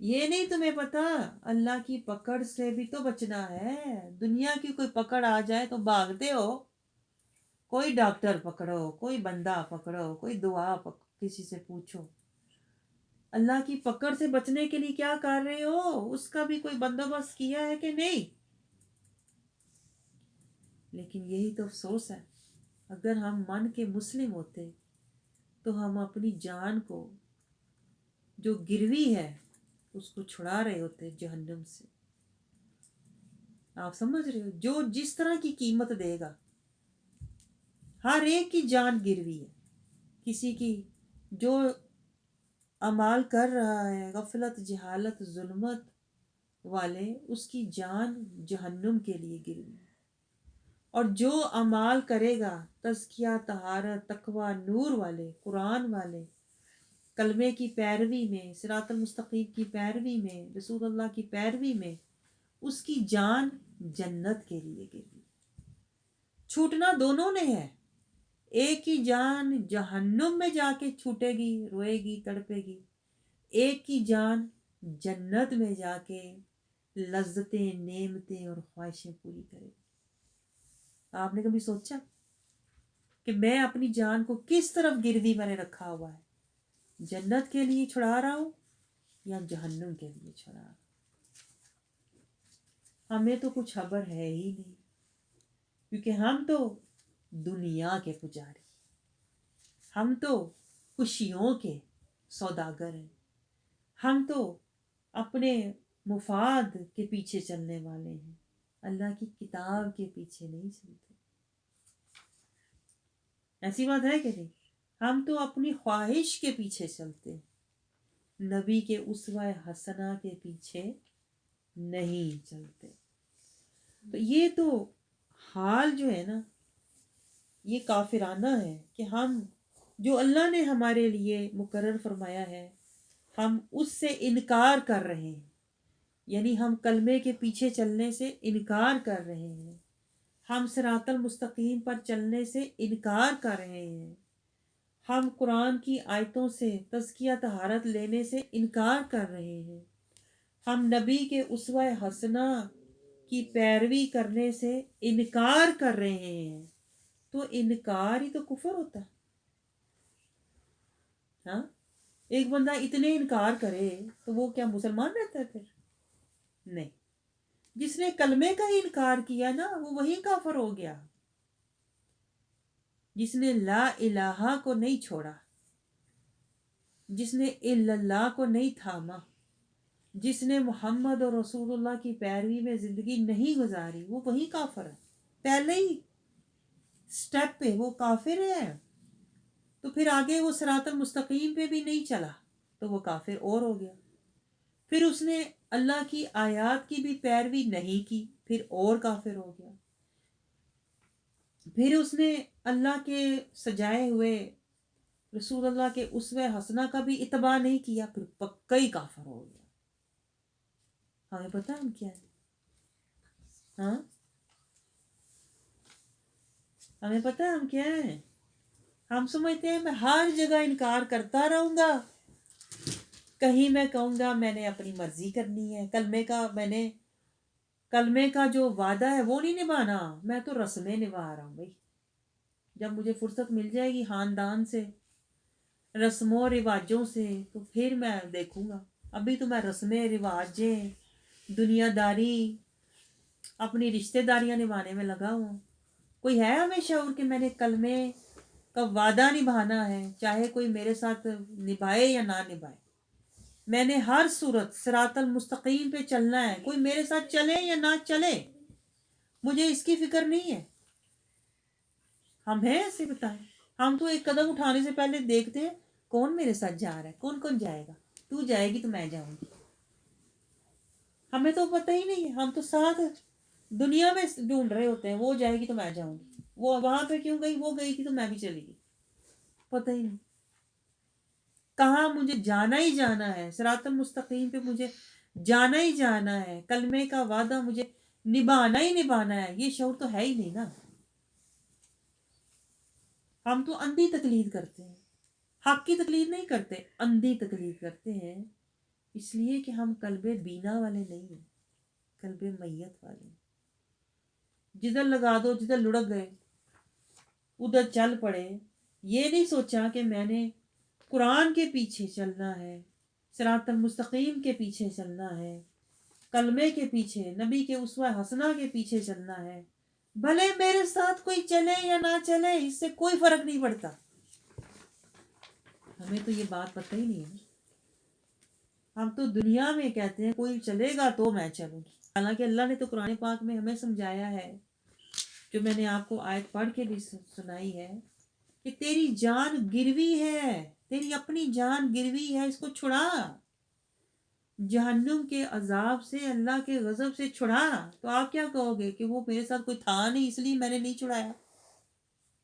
یہ نہیں تمہیں پتا اللہ کی پکڑ سے بھی تو بچنا ہے. دنیا کی کوئی پکڑ آ جائے تو بھاگتے ہو. کوئی ڈاکٹر پکڑو، کوئی بندہ پکڑو، کوئی کسی سے پوچھو. اللہ کی پکڑ سے بچنے کے لیے کیا کر رہے ہو، اس کا بھی کوئی بندوبست کیا ہے کہ نہیں. لیکن یہی تو افسوس ہے، اگر ہم من کے مسلم ہوتے تو ہم اپنی جان کو جو گروی ہے اس کو چھڑا رہے ہوتے جہنم سے. آپ سمجھ رہے ہو؟ جو جس طرح کی قیمت دے گا، ہر ایک کی جان گروی ہے. کسی کی جو اعمال کر رہا ہے غفلت، جہالت، ظلمت والے، اس کی جان جہنم کے لیے گروی ہے. اور جو اعمال کرے گا تزکیہ، طہارت، تقوی، نور والے، قرآن والے، کلمے کی پیروی میں، صراط المستقیم کی پیروی میں، رسول اللہ کی پیروی میں، اس کی جان جنت کے لیے گروی. چھوٹنا دونوں نے ہے. ایک کی جان جہنم میں جا کے چھوٹے گی، روئے گی، تڑپے گی. ایک کی جان جنت میں جا کے لذتیں، نعمتیں اور خواہشیں پوری کرے گی. آپ نے کبھی سوچا کہ میں اپنی جان کو کس طرف گروی میں نے رکھا ہوا ہے؟ جنت کے لیے چھڑا رہا ہوں یا جہنم کے لیے چھڑا رہا ہوں؟ ہمیں تو کچھ خبر ہے ہی نہیں، کیونکہ ہم تو دنیا کے پجاری، ہم تو خوشیوں کے سوداگر ہیں. ہم تو اپنے مفاد کے پیچھے چلنے والے ہیں، اللہ کی کتاب کے پیچھے نہیں چلتے. ایسی بات ہے کہ نہیں؟ ہم تو اپنی خواہش کے پیچھے چلتے ہیں، نبی کے اسوہ حسنہ کے پیچھے نہیں چلتے. تو یہ تو حال جو ہے نا، یہ کافرانہ ہے کہ ہم جو اللہ نے ہمارے لیے مقرر فرمایا ہے ہم اس سے انکار کر رہے ہیں. یعنی ہم کلمے کے پیچھے چلنے سے انکار کر رہے ہیں، ہم صراط المستقیم پر چلنے سے انکار کر رہے ہیں، ہم قرآن کی آیتوں سے تزکیہ طہارت لینے سے انکار کر رہے ہیں، ہم نبی کے اسوہ حسنہ کی پیروی کرنے سے انکار کر رہے ہیں. تو انکار ہی تو کفر ہوتا ہے. ہاں، ایک بندہ اتنے انکار کرے تو وہ کیا مسلمان رہتا ہے؟ پھر نہیں. جس نے کلمے کا ہی انکار کیا نا وہ وہی کافر ہو گیا. جس نے لا الہ کو نہیں چھوڑا، جس نے الا اللہ کو نہیں تھاما، جس نے محمد اور رسول اللہ کی پیروی میں زندگی نہیں گزاری، وہ وہی کافر ہے. پہلے ہی سٹیپ پہ وہ کافر ہے. تو پھر آگے وہ صراط المستقیم پہ بھی نہیں چلا تو وہ کافر اور ہو گیا. پھر اس نے اللہ کی آیات کی بھی پیروی نہیں کی، پھر اور کافر ہو گیا. پھر اس نے اللہ کے سجائے ہوئے رسول اللہ کے اسوہ حسنہ کا بھی اتباع نہیں کیا، پھر پکا ہی کافر ہو گیا. ہمیں پتہ ہم کیا ہے؟ ہاں، ہمیں پتہ ہم کیا ہیں؟ ہم سمجھتے ہیں میں ہر جگہ انکار کرتا رہوں گا. کہیں میں کہوں گا میں نے اپنی مرضی کرنی ہے، کلمے کا جو وعدہ ہے وہ نہیں نبھانا، میں تو رسمیں نبھا رہا ہوں. بھائی جب مجھے فرصت مل جائے گی خاندان سے، رسموں و رواجوں سے، تو پھر میں دیکھوں گا. ابھی تو میں رسمیں، رواجیں، دنیا داری، اپنی رشتہ داریاں نبھانے میں لگا ہوں. کوئی ہے ہمیں شعور کہ میں نے کلمے کا وعدہ نبھانا ہے، چاہے کوئی میرے ساتھ نبھائے یا نہ نبھائے. میں نے ہر صورت صراط المستقیم پہ چلنا ہے، کوئی میرے ساتھ چلے یا نہ چلے مجھے اس کی فکر نہیں ہے. ہم ہیں ایسے؟ بتائیں. ہم تو ایک قدم اٹھانے سے پہلے دیکھتے ہیں کون میرے ساتھ جا رہا ہے، کون کون جائے گا. تو جائے گی تو میں جاؤں گی. ہمیں تو پتہ ہی نہیں ہے، ہم تو ساتھ دنیا میں ڈھونڈ رہے ہوتے ہیں. وہ جائے گی تو میں جاؤں گی، وہ وہاں پہ کیوں گئی، وہ گئی تھی تو میں بھی چلی گئی. پتہ ہی نہیں کہاں مجھے جانا ہی جانا ہے. صراط المستقیم پہ مجھے جانا ہی جانا ہے، کلمے کا وعدہ مجھے نبھانا ہی نبھانا ہے. یہ شعور تو ہے ہی نہیں نا. ہم تو اندھی تقلید کرتے ہیں، حق کی تقلید نہیں کرتے، اندھی تقلید کرتے ہیں اس لیے کہ ہم قلب بینا والے نہیں ہیں، قلب میت والے ہیں۔ جدھر لگا دو، جدھر لڑک گئے ادھر چل پڑے، یہ نہیں سوچا کہ میں نے قرآن کے پیچھے چلنا ہے، صراط المستقیم کے پیچھے چلنا ہے، کلمے کے پیچھے، نبی کے اسوہ حسنہ کے پیچھے چلنا ہے، بھلے میرے ساتھ کوئی چلے یا نہ چلے اس سے کوئی فرق نہیں پڑتا۔ ہمیں تو یہ بات پتہ ہی نہیں ہے، ہم تو دنیا میں کہتے ہیں کوئی چلے گا تو میں چلوں گی، حالانکہ اللہ نے تو قرآن پاک میں ہمیں سمجھایا ہے، جو میں نے آپ کو آیت پڑھ کے بھی سنائی ہے، کہ تیری جان گروی ہے، تیری اپنی جان گروی ہے، اس کو چھڑا، جہنم کے عذاب سے، اللہ کے غضب سے چھڑا۔ تو آپ کیا کہو گے کہ وہ میرے ساتھ کوئی تھا نہیں اس لیے میں نے نہیں چھڑایا؟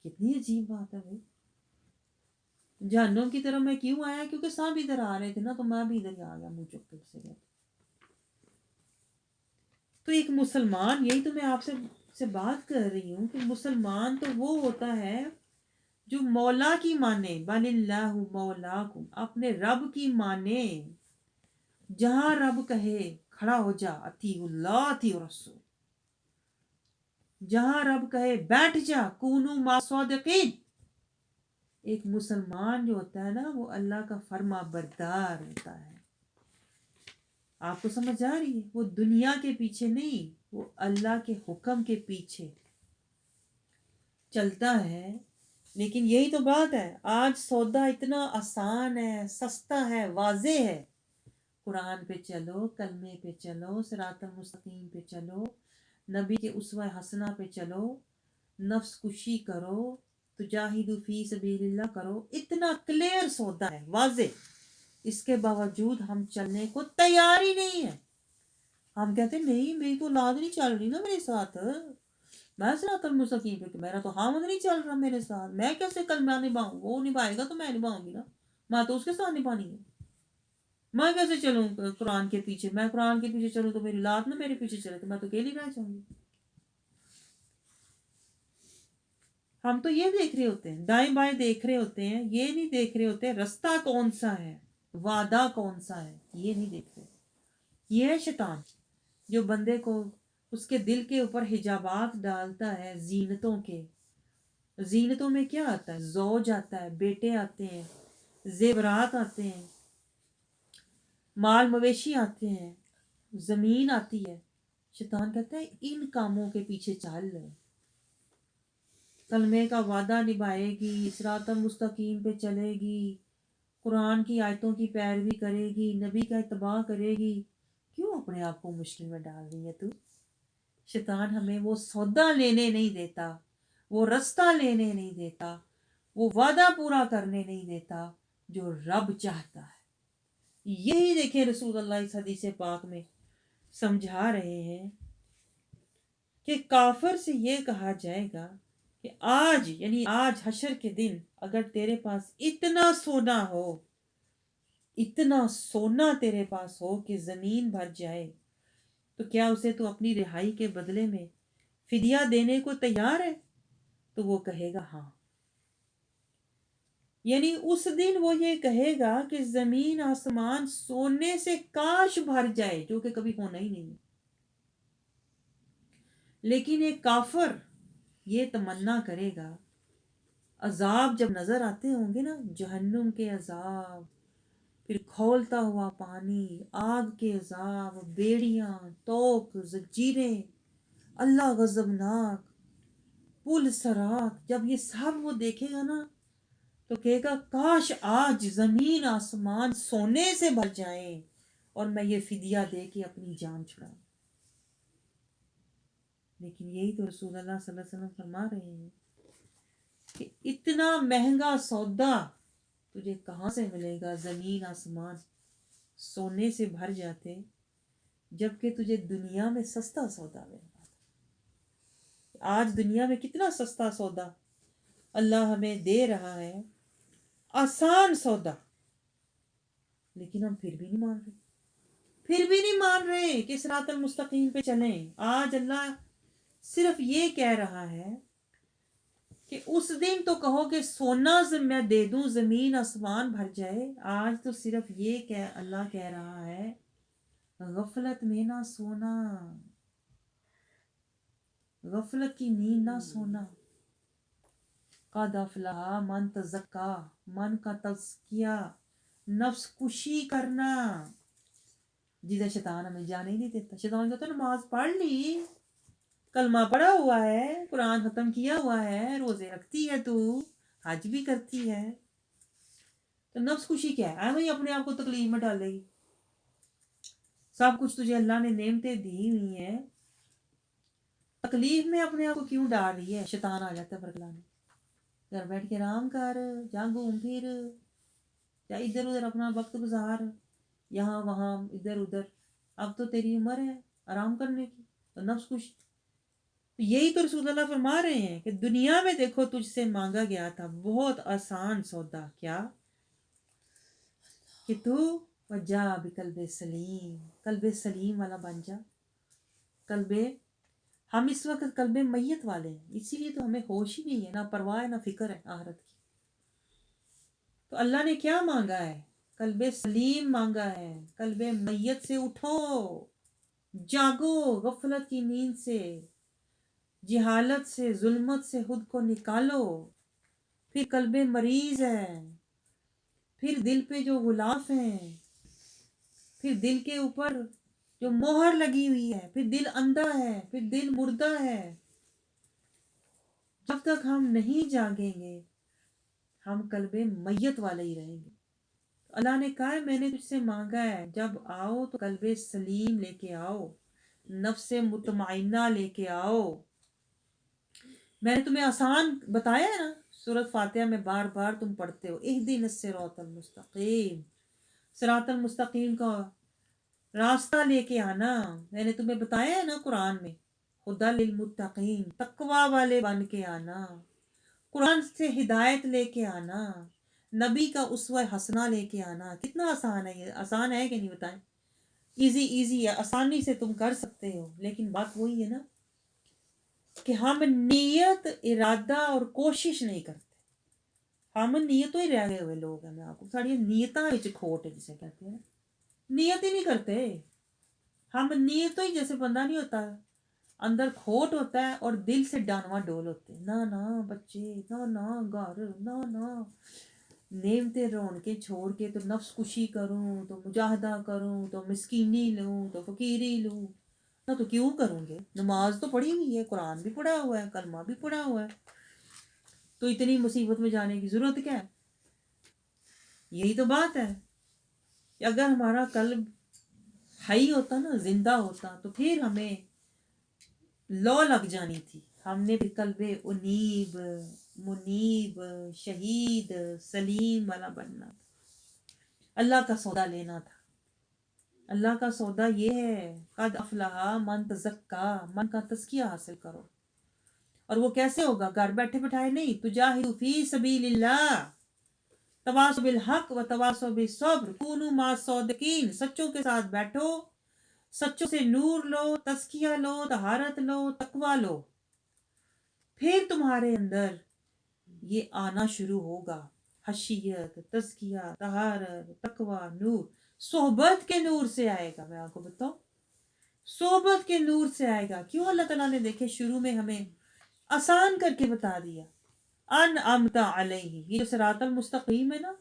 کتنی عجیب بات ہے بھائی۔ جہنم کی طرف میں کیوں آیا؟ کیونکہ سب ادھر آ رہے تھے نا، تو میں بھی ادھر ہی آ گیا منہ چک کے سے۔ تو ایک مسلمان، یہی تو میں آپ سے بات کر رہی ہوں کہ مسلمان تو وہ ہوتا ہے جو مولا کی مانے، بل اللہ مولاکم، اپنے رب کی مانے، جہاں رب کہے کھڑا ہو جا، اطیعوا اللہ اطیعوا الرسول، جہاں رب کہے بیٹھ جا، کونوا مع الصادقین۔ ایک مسلمان جو ہوتا ہے نا وہ اللہ کا فرما بردار ہوتا ہے۔ آپ کو سمجھ آ رہی ہے؟ وہ دنیا کے پیچھے نہیں، وہ اللہ کے حکم کے پیچھے چلتا ہے۔ لیکن یہی تو بات ہے، آج سودا اتنا آسان ہے، سستا ہے، واضح ہے۔ قرآن پہ چلو، کلمے پہ چلو، صراط المستقیم پہ چلو، نبی کے اسوہ حسنہ پہ چلو، نفس کشی کرو، تجاہدوا فی سبیل اللہ کرو، اتنا کلیئر سودا ہے، واضح۔ اس کے باوجود ہم چلنے کو تیار ہی نہیں ہیں۔ ہم کہتے ہیں نہیں میری تو اولاد نہیں چل رہی نا میرے ساتھ، میں صراط المستقیم پہ، میرا تو حامد نہیں چل رہا میرے ساتھ، میں کیسے کلمہ نبھاؤں؟ وہ نبھائے گا تو میں نبھاؤں گی نا، میں تو اس کے ساتھ نبھانی ہے۔ میں کیسے چلوں قرآن کے پیچھے؟ میں قرآن کے پیچھے چلوں تو میری اولاد نہ میرے پیچھے چلے تو میں تو اکیلی رہ جاؤں گی۔ ہم تو یہ دیکھ رہے ہوتے ہیں، دائیں بائیں دیکھ رہے ہوتے ہیں، یہ نہیں دیکھ رہے ہوتے رستہ کون سا ہے، وعدہ کون سا ہے، یہ نہیں دیکھ رہے۔ یہ ہے شیطان جو بندے کو اس کے دل کے اوپر حجابات ڈالتا ہے زینتوں کے۔ زینتوں میں کیا آتا ہے؟ زوج آتا ہے، بیٹے آتے ہیں، زیورات آتے ہیں، مال مویشی آتے ہیں، زمین آتی ہے۔ شیطان کہتا ہے ان کاموں کے پیچھے چل لے، کلمے کا وعدہ نبھائے گی، صراط مستقیم پہ چلے گی، قرآن کی آیتوں کی پیروی کرے گی، نبی کا اتباع کرے گی، کیوں اپنے آپ کو مشکل میں ڈال رہی ہے تو؟ شیطان ہمیں وہ سودا لینے نہیں دیتا، وہ رستہ لینے نہیں دیتا، وہ وعدہ پورا کرنے نہیں دیتا جو رب چاہتا ہے۔ یہی دیکھیں رسول اللہ اس حدیث پاک میں سمجھا رہے ہیں کہ کافر سے یہ کہا جائے گا کہ آج، یعنی آج حشر کے دن، اگر تیرے پاس اتنا سونا ہو، اتنا سونا تیرے پاس ہو کہ زمین بھر جائے، تو کیا اسے تو اپنی رہائی کے بدلے میں فدیہ دینے کو تیار ہے؟ تو وہ کہے گا ہاں۔ یعنی اس دن وہ یہ کہے گا کہ زمین آسمان سونے سے کاش بھر جائے، جو کہ کبھی ہونا ہی نہیں۔ لیکن ایک کافر یہ تمنا کرے گا، عذاب جب نظر آتے ہوں گے نا، جہنم کے عذاب، پھر کھولتا ہوا پانی، آگ کے عذاب، بیڑیاں، توق، زنجیریں، اللہ غضبناک، پل صراط، جب یہ سب وہ دیکھے گا نا تو کہے گا کاش آج زمین آسمان سونے سے بھر جائیں اور میں یہ فدیہ دے کے اپنی جان چھڑاؤں۔ لیکن یہی تو رسول اللہ صلی اللہ علیہ وسلم فرما رہے ہیں کہ اتنا مہنگا سودا تجھے کہاں سے ملے گا؟ زمین آسمان سونے سے بھر جاتے جبکہ تجھے دنیا میں سستا سودا مل رہا تھا۔ آج دنیا میں کتنا سستا سودا اللہ ہمیں دے رہا ہے، آسان سودا، لیکن ہم پھر بھی نہیں مان رہے، پھر بھی نہیں مان رہے کہ صراط المستقیم پہ چلیں۔ آج اللہ صرف یہ کہہ رہا ہے کہ اس دن تو کہو کہ سونا میں دے دوں زمین آسمان بھر جائے. آج تو صرف یہ اللہ کہہ رہا ہے غفلت میں نہ سونا، غفلت کی نیند نہ سونا. قد افلح من تزکا، من کا تزکیہ، نفس کشی کرنا جدھر شیطان ہمیں جانے ہی نہیں دیتا. شیطان کہتا ہے نماز پڑھ لی، کلمہ پڑھا ہوا ہے، قرآن ختم کیا ہوا ہے، روزے رکھتی ہے، تو حج بھی کرتی ہے، تو نفس کشی کیا ہے؟ وہی اپنے آپ کو تکلیف میں ڈالے گی. سب کچھ تجھے اللہ نے نعمتیں دی ہوئی ہیں، تکلیف میں اپنے آپ کو کیوں ڈال رہی ہے؟ شیطان آ جاتا ہے برگلانے. گھر بیٹھ کے آرام کر، جا گھوم پھر، یا ادھر ادھر اپنا وقت گزار، یہاں وہاں ادھر ادھر. اب تو تیری عمر ہے آرام کرنے کی، تو نفس کش. تو یہی تو رسول اللہ فرما رہے ہیں کہ دنیا میں دیکھو تجھ سے مانگا گیا تھا بہت آسان سودا، کیا کہ تو وجا بقلب سلیم، قلب سلیم والا بن جا. ہم اس وقت قلب میت والے ہیں، اسی لیے تو ہمیں ہوش ہی نہیں ہے، نہ پرواہ ہے نہ فکر ہے آخرت کی. تو اللہ نے کیا مانگا ہے؟ قلب سلیم مانگا ہے. قلب میت سے اٹھو، جاگو غفلت کی نیند سے، جہالت سے، ظلمت سے خود کو نکالو. پھر قلب مریض ہے، پھر دل پہ جو غلاف ہیں، پھر دل کے اوپر جو مہر لگی ہوئی ہے، پھر دل اندھا ہے، پھر دل مردہ ہے. جب تک ہم نہیں جاگیں گے ہم قلب میت والے ہی رہیں گے. اللہ نے کہا ہے میں نے تجھ سے مانگا ہے، جب آؤ تو قلب سلیم لے کے آؤ، نفس مطمئنہ لے کے آؤ. میں نے تمہیں آسان بتایا ہے نا، سورۃ فاتحہ میں بار بار تم پڑھتے ہو اہدنا الصراط المستقیم، صراط المستقیم کا راستہ لے کے آنا. میں نے تمہیں بتایا ہے نا قرآن میں ہدی للمتقین، تقوی والے بن کے آنا، قرآن سے ہدایت لے کے آنا، نبی کا اسوہ حسنہ لے کے آنا. کتنا آسان ہے یہ، آسان ہے کہ نہیں بتائیں؟ ایزی ہے، آسانی سے تم کر سکتے ہو. لیکن بات وہی ہے نا کہ ہم نیت، ارادہ اور کوشش نہیں کرتے. ہم نیتوں ہی رہ گئے ہوئے لوگ ہیں. میں آپ کو ساری نیتاں وچ کھوٹ ہے جسے کہتے ہیں، نیت ہی نہیں کرتے. ہم نیتوں ہی، جیسے بندہ نہیں ہوتا اندر کھوٹ ہوتا ہے اور دل سے ڈانواں ڈول ہوتے ہیں. نہ بچے، نہ گھر، نہ نعمتیں رونقیں چھوڑ کے تو نفس کشی کروں، تو مجاہدہ کروں، تو مسکینی لوں، تو فقیری لوں. نہ تو کیوں کروں گے؟ نماز تو پڑھی ہوئی ہے، قرآن بھی پڑھا ہوا ہے، کلمہ بھی پڑھا ہوا ہے، تو اتنی مصیبت میں جانے کی ضرورت کیا ہے؟ یہی تو بات ہے کہ اگر ہمارا قلب حی ہوتا نا، زندہ ہوتا، تو پھر ہمیں لو لگ جانی تھی. ہم نے بھی قلب انیب، منیب، شہید، سلیم والا بننا تھا. اللہ کا سودا لینا تھا. اللہ کا سودا یہ ہے قد افلح من تزکا، من کا تزکیہ حاصل کرو. اور وہ کیسے ہوگا؟ گھر بیٹھے بٹھائے نہیں. تجاہد فی سبیل اللہ، تواصوا بالحق و تواصوا بالصبر، کونوا مع الصادقین. سچوں کے ساتھ بیٹھو، سچوں سے نور لو، تزکیہ لو، طہارت لو، تقوی لو. پھر تمہارے اندر یہ آنا شروع ہوگا، خشیت، تزکیہ، طہارت، تقوی، نور. صحبت کے نور سے آئے گا. میں آپ کو بتاؤں، صحبت کے نور سے آئے گا. کیوں اللہ تعالیٰ نے دیکھے شروع میں ہمیں آسان کر کے بتا دیا، انعمت علیہ. یہ جو صراط المستقیم ہے نا،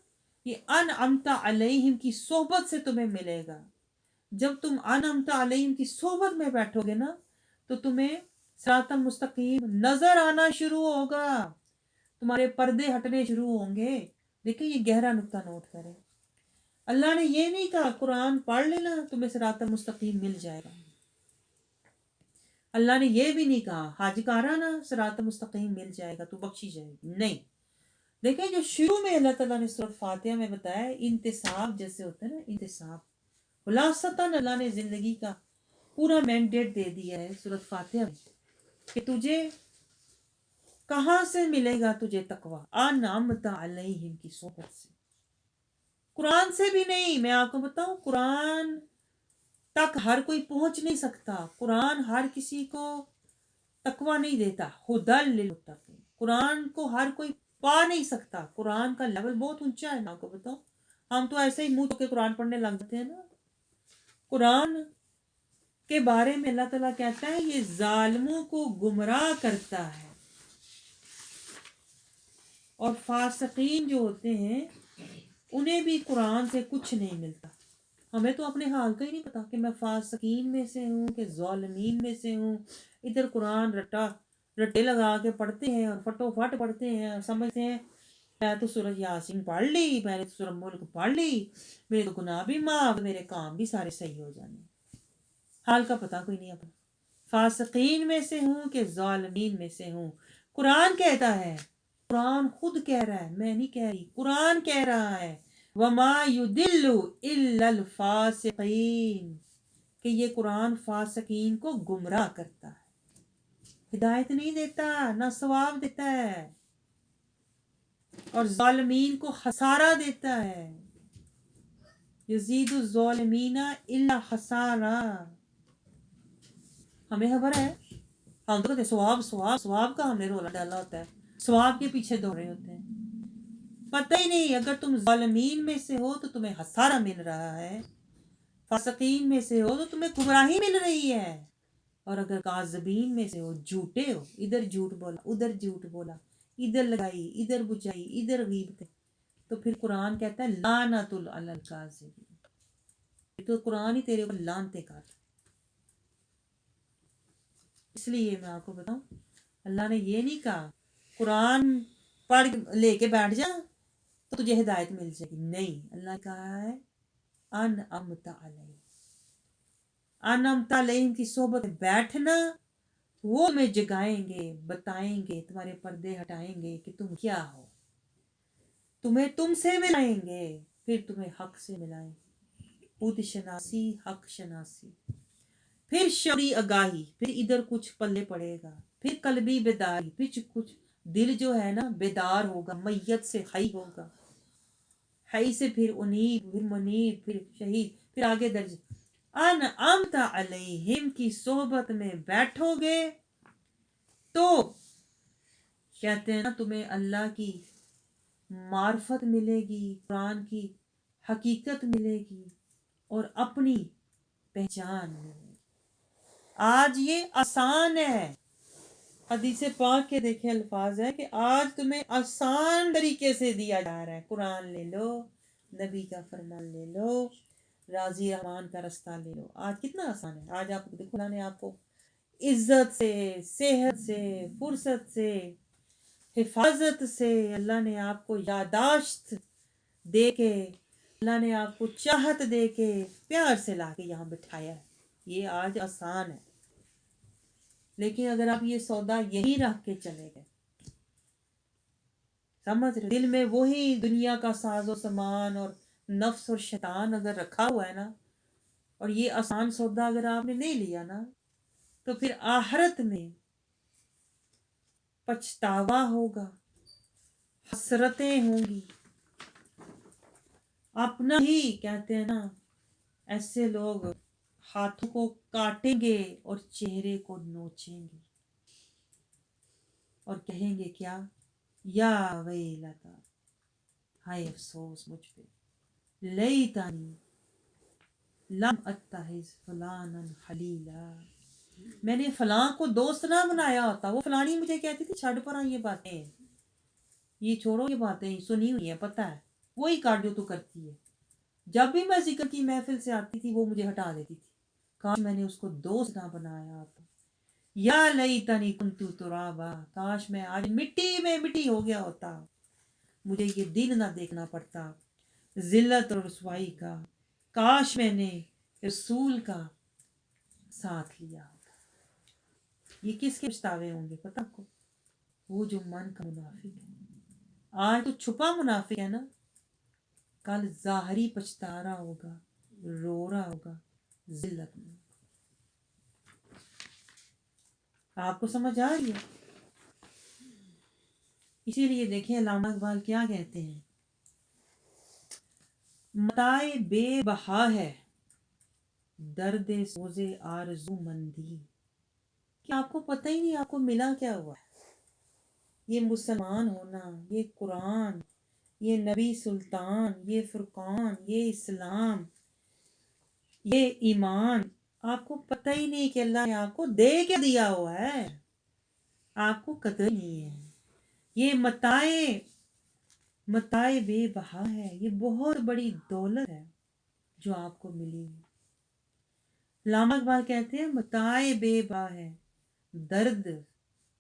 یہ انعمت علیہم کی صحبت سے تمہیں ملے گا. جب تم انعمت علیہم کی صحبت میں بیٹھو گے نا تو تمہیں صراط المستقیم نظر آنا شروع ہوگا، تمہارے پردے ہٹنے شروع ہوں گے. دیکھیں یہ گہرا نقطہ نوٹ کریں. اللہ نے یہ نہیں کہا قرآن پڑھ لینا تمہیں صراط المستقیم مل جائے گا. اللہ نے یہ بھی نہیں کہا حج کرانا صراط مستقیم مل جائے گا، تو بخشی جائے گی. نہیں. دیکھیں جو شروع میں اللہ تعالیٰ نے سورۃ فاتحہ میں بتایا ہے، انتصاب جیسے ہوتا ہے نا، انتصاب خلاصتاً اللہ نے زندگی کا پورا مینڈیٹ دے دیا ہے سورۃ فاتحہ میں کہ تجھے کہاں سے ملے گا تجھے تقوی؟ انعمت علیہم کی صحبت سے. قرآن سے بھی نہیں. میں آپ کو بتاؤں قرآن تک ہر کوئی پہنچ نہیں سکتا. قرآن ہر کسی کو تقوی نہیں دیتا. ہدی للمتقین، قرآن کو ہر کوئی پا نہیں سکتا. قرآن کا لیول بہت اونچا ہے. میں آپ کو بتاؤں, ہم تو ایسے ہی منہ کے قرآن پڑھنے لگ جاتے ہیں نا. قرآن کے بارے میں اللہ تعالیٰ کہتا ہے یہ ظالموں کو گمراہ کرتا ہے, اور فاسقین جو ہوتے ہیں انہیں بھی قرآن سے کچھ نہیں ملتا. ہمیں تو اپنے حال کا ہی نہیں پتا کہ میں فاسقین میں سے ہوں کہ ظالمین میں سے ہوں. ادھر قرآن رٹے لگا کے پڑھتے ہیں اور فٹو فٹ پڑھتے ہیں اور سمجھتے ہیں میں تو سورہ یاسین پڑھ لی, میں نے تو سورہ ملک پڑھ لی, میرے تو گناہ بھی معاف, میرے کام بھی سارے صحیح ہو جانے. حال کا پتہ کوئی نہیں اپنا. فاسقین میں سے ہوں کہ ظالمین میں سے ہوں. قرآن کہتا ہے, قرآن خود کہہ رہا ہے, میں نہیں کہہ رہی, قرآن کہہ رہا ہے وما یضل الا الفاسقین, کہ یہ قرآن فاسقین کو گمراہ کرتا ہے, ہدایت نہیں دیتا, نہ ثواب دیتا ہے, اور ظالمین کو خسارہ دیتا ہے. یزید الظالمین الا خسارہ. ہمیں خبر ہے, ہم تو کہتے ثواب ثواب ثواب کا ہم نے رولا ڈالا ہوتا ہے, ثواب کے پیچھے دوڑے ہوتے ہیں. پتہ ہی نہیں, اگر تم ظالمین میں سے ہو تو تمہیں خسارہ مل رہا ہے, فاسقین میں سے ہو تو تمہیں گمراہی مل رہی ہے, اور اگر کاذبین میں سے ہو, جھوٹے ہو, ادھر جھوٹ بولا ادھر جھوٹ بولا, ادھر لگائی ادھر بجائی ادھر غیبت, تو پھر قرآن کہتا ہے لعنت علی الکاذبین. تو قرآن ہی تیرے اوپر لعنتیں کر. اس لیے میں آپ کو بتاؤں, اللہ نے یہ نہیں کہا قرآن پڑھ لے کے بیٹھ جا تو تجھے ہدایت مل جائے گی. نہیں, اللہ نے کہا ہے انعمت علیہم, انعمت علیہم کی صحبت میں بیٹھنا, وہ تمہیں جگائیں گے, بتائیں گے, تمہارے پردے ہٹائیں گے کہ تم کیا ہو, تمہیں تم سے ملائیں گے, پھر تمہیں حق سے ملائیں گے. خود شناسی, حق شناسی, پھر شعوری آگاہی, پھر ادھر کچھ پلے پڑے گا, پھر قلبی بیداری, پھر کچھ دل جو ہے نا بیدار ہوگا, میت سے حی ہوگا, حی سے پھر انیب, پھر منیب, پھر شہید, پھر آگے درج. انعمت علیہم کی صحبت میں بیٹھو گے تو کہتے ہیں نا تمہیں اللہ کی معرفت ملے گی, قرآن کی حقیقت ملے گی, اور اپنی پہچان ملے گی. آج یہ آسان ہے, حدیث پاک کے دیکھیں الفاظ ہے کہ آج تمہیں آسان طریقے سے دیا جا رہا ہے. قرآن لے لو, نبی کا فرمان لے لو, راضی رحمان کا رستہ لے لو. آج کتنا آسان ہے. آج آپ دیکھو اللہ نے آپ کو عزت سے, صحت سے, فرصت سے, حفاظت سے, اللہ نے آپ کو یاداشت دے کے, اللہ نے آپ کو چاہت دے کے, پیار سے لا کے یہاں بٹھایا ہے. یہ آج آسان ہے. لیکن اگر آپ یہ سودا یہی رکھ کے چلے گئے, سمجھ رہے, دل میں وہی دنیا کا ساز و سامان اور نفس اور شیطان اگر رکھا ہوا ہے نا, اور یہ آسان سودا اگر آپ نے نہیں لیا نا, تو پھر آخرت میں پچھتاوا ہوگا, حسرتیں ہوں گی. اپنا ہی کہتے ہیں نا, ایسے لوگ ہاتھوں کو کاٹیں گے اور چہرے کو نوچیں گے, اور کہیں گے کیا, یا ویلتا, ہائے افسوس مجھ پہ, لیتانی لم اتخذ فلانا خلیلا, میں نے فلاں کو دوست نہ بنایا ہوتا, وہ فلانی مجھے کہتی تھی چھڑ پر یہ باتیں, یہ چھوڑو, یہ باتیں سنی ہوئی ہیں, پتہ ہے وہی کر جو تو کرتی ہے. جب بھی میں ذکر کی محفل سے آتی تھی وہ مجھے ہٹا دیتی تھی, کاش میں نے اس کو دوست نہ بنایا ہوتا. یا لیتنی کنت ترابا, کاش میں آج مٹی میں مٹی ہو گیا ہوتا, مجھے یہ دن نہ دیکھنا پڑتا ذلت اور رسوائی کا, کاش میں نے رسول کا ساتھ لیا ہوتا. یہ کس کے پچھتاوے ہوں گے پتہ کو, وہ جو من کا منافق ہے. آج تو چھپا منافق ہے نا, کل ظاہری پچھتا رہا ہوگا, رو رہا ہوگا, ذلت میں. آپ کو سمجھ آ رہی ہے؟ اسی لیے دیکھیں علامہ اقبال کیا کہتے ہیں, متاع بے بہا ہے درد سوز آرزو مندی, کہ آپ کو پتہ ہی نہیں آپ کو ملا کیا ہوا ہے. یہ مسلمان ہونا، یہ قرآن، یہ نبی سلطان، یہ فرقان، یہ اسلام، یہ ایمان، آپ کو پتہ ہی نہیں کہ اللہ نے آپ کو دے کے دیا ہوا ہے، آپ کو قدر نہیں ہے۔ یہ متاع بے بہا ہے، یہ بہت بڑی دولت ہے جو آپ کو ملی ہے۔ علامہ اقبال کہتے ہیں متاع بے بہا ہے،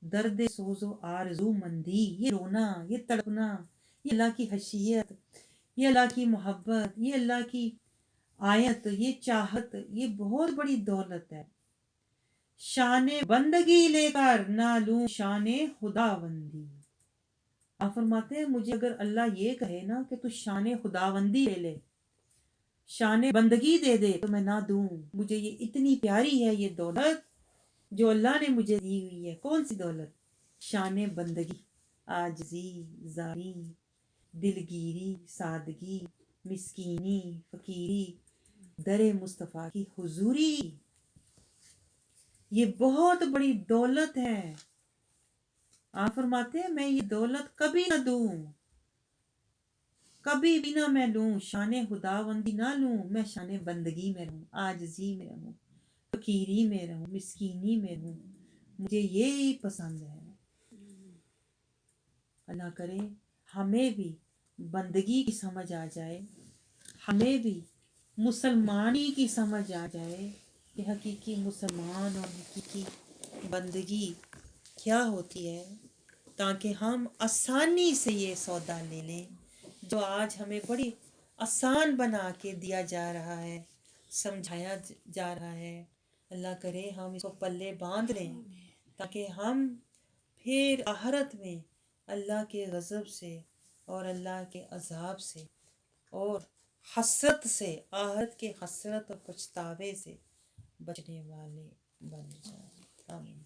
درد سوز و آرزو مندی، یہ رونا، یہ تڑپنا، یہ اللہ کی حیثیت، یہ اللہ کی محبت، یہ اللہ کی آیت، یہ چاہت، یہ بہت بڑی دولت ہے۔ شان بندگی لے کر نہ لوں شان خداوندی۔ آپ فرماتے ہیں مجھے اگر اللہ یہ کہے نا کہ تو شان خداوندی لے لے، شان بندگی دے دے، تو میں نہ دوں۔ مجھے یہ اتنی پیاری ہے یہ دولت جو اللہ نے مجھے دی ہوئی ہے۔ کون سی دولت؟ شان بندگی، عاجزی، زاری، دلگیری، سادگی، مسکینی، فقیری، در مصطفیٰ کی حضوری، یہ بہت بڑی دولت ہے۔ آپ فرماتے ہیں میں یہ دولت کبھی نہ دوں، کبھی بھی نہ میں لوں، شان خداوندی نہ لوں، میں شان بندگی میں رہوں، عاجزی میں رہوں، فقیری میں رہوں، مسکینی میں رہوں، مجھے یہی پسند ہے۔ اللہ کرے ہمیں بھی بندگی کی سمجھ آ جائے، ہمیں بھی مسلمانی کی سمجھ آ جائے کہ حقیقی مسلمان اور حقیقی بندگی کیا ہوتی ہے، تاکہ ہم آسانی سے یہ سودا لے لیں جو آج ہمیں بڑی آسان بنا کے دیا جا رہا ہے، سمجھایا جا رہا ہے۔ اللہ کرے ہم اس کو پلے باندھ لیں تاکہ ہم پھر آخرت میں اللہ کے غضب سے اور اللہ کے عذاب سے اور حسرت سے، آخرت کے حسرت اور پچھتاوے سے بچنے والے بن جائیں۔ آمین۔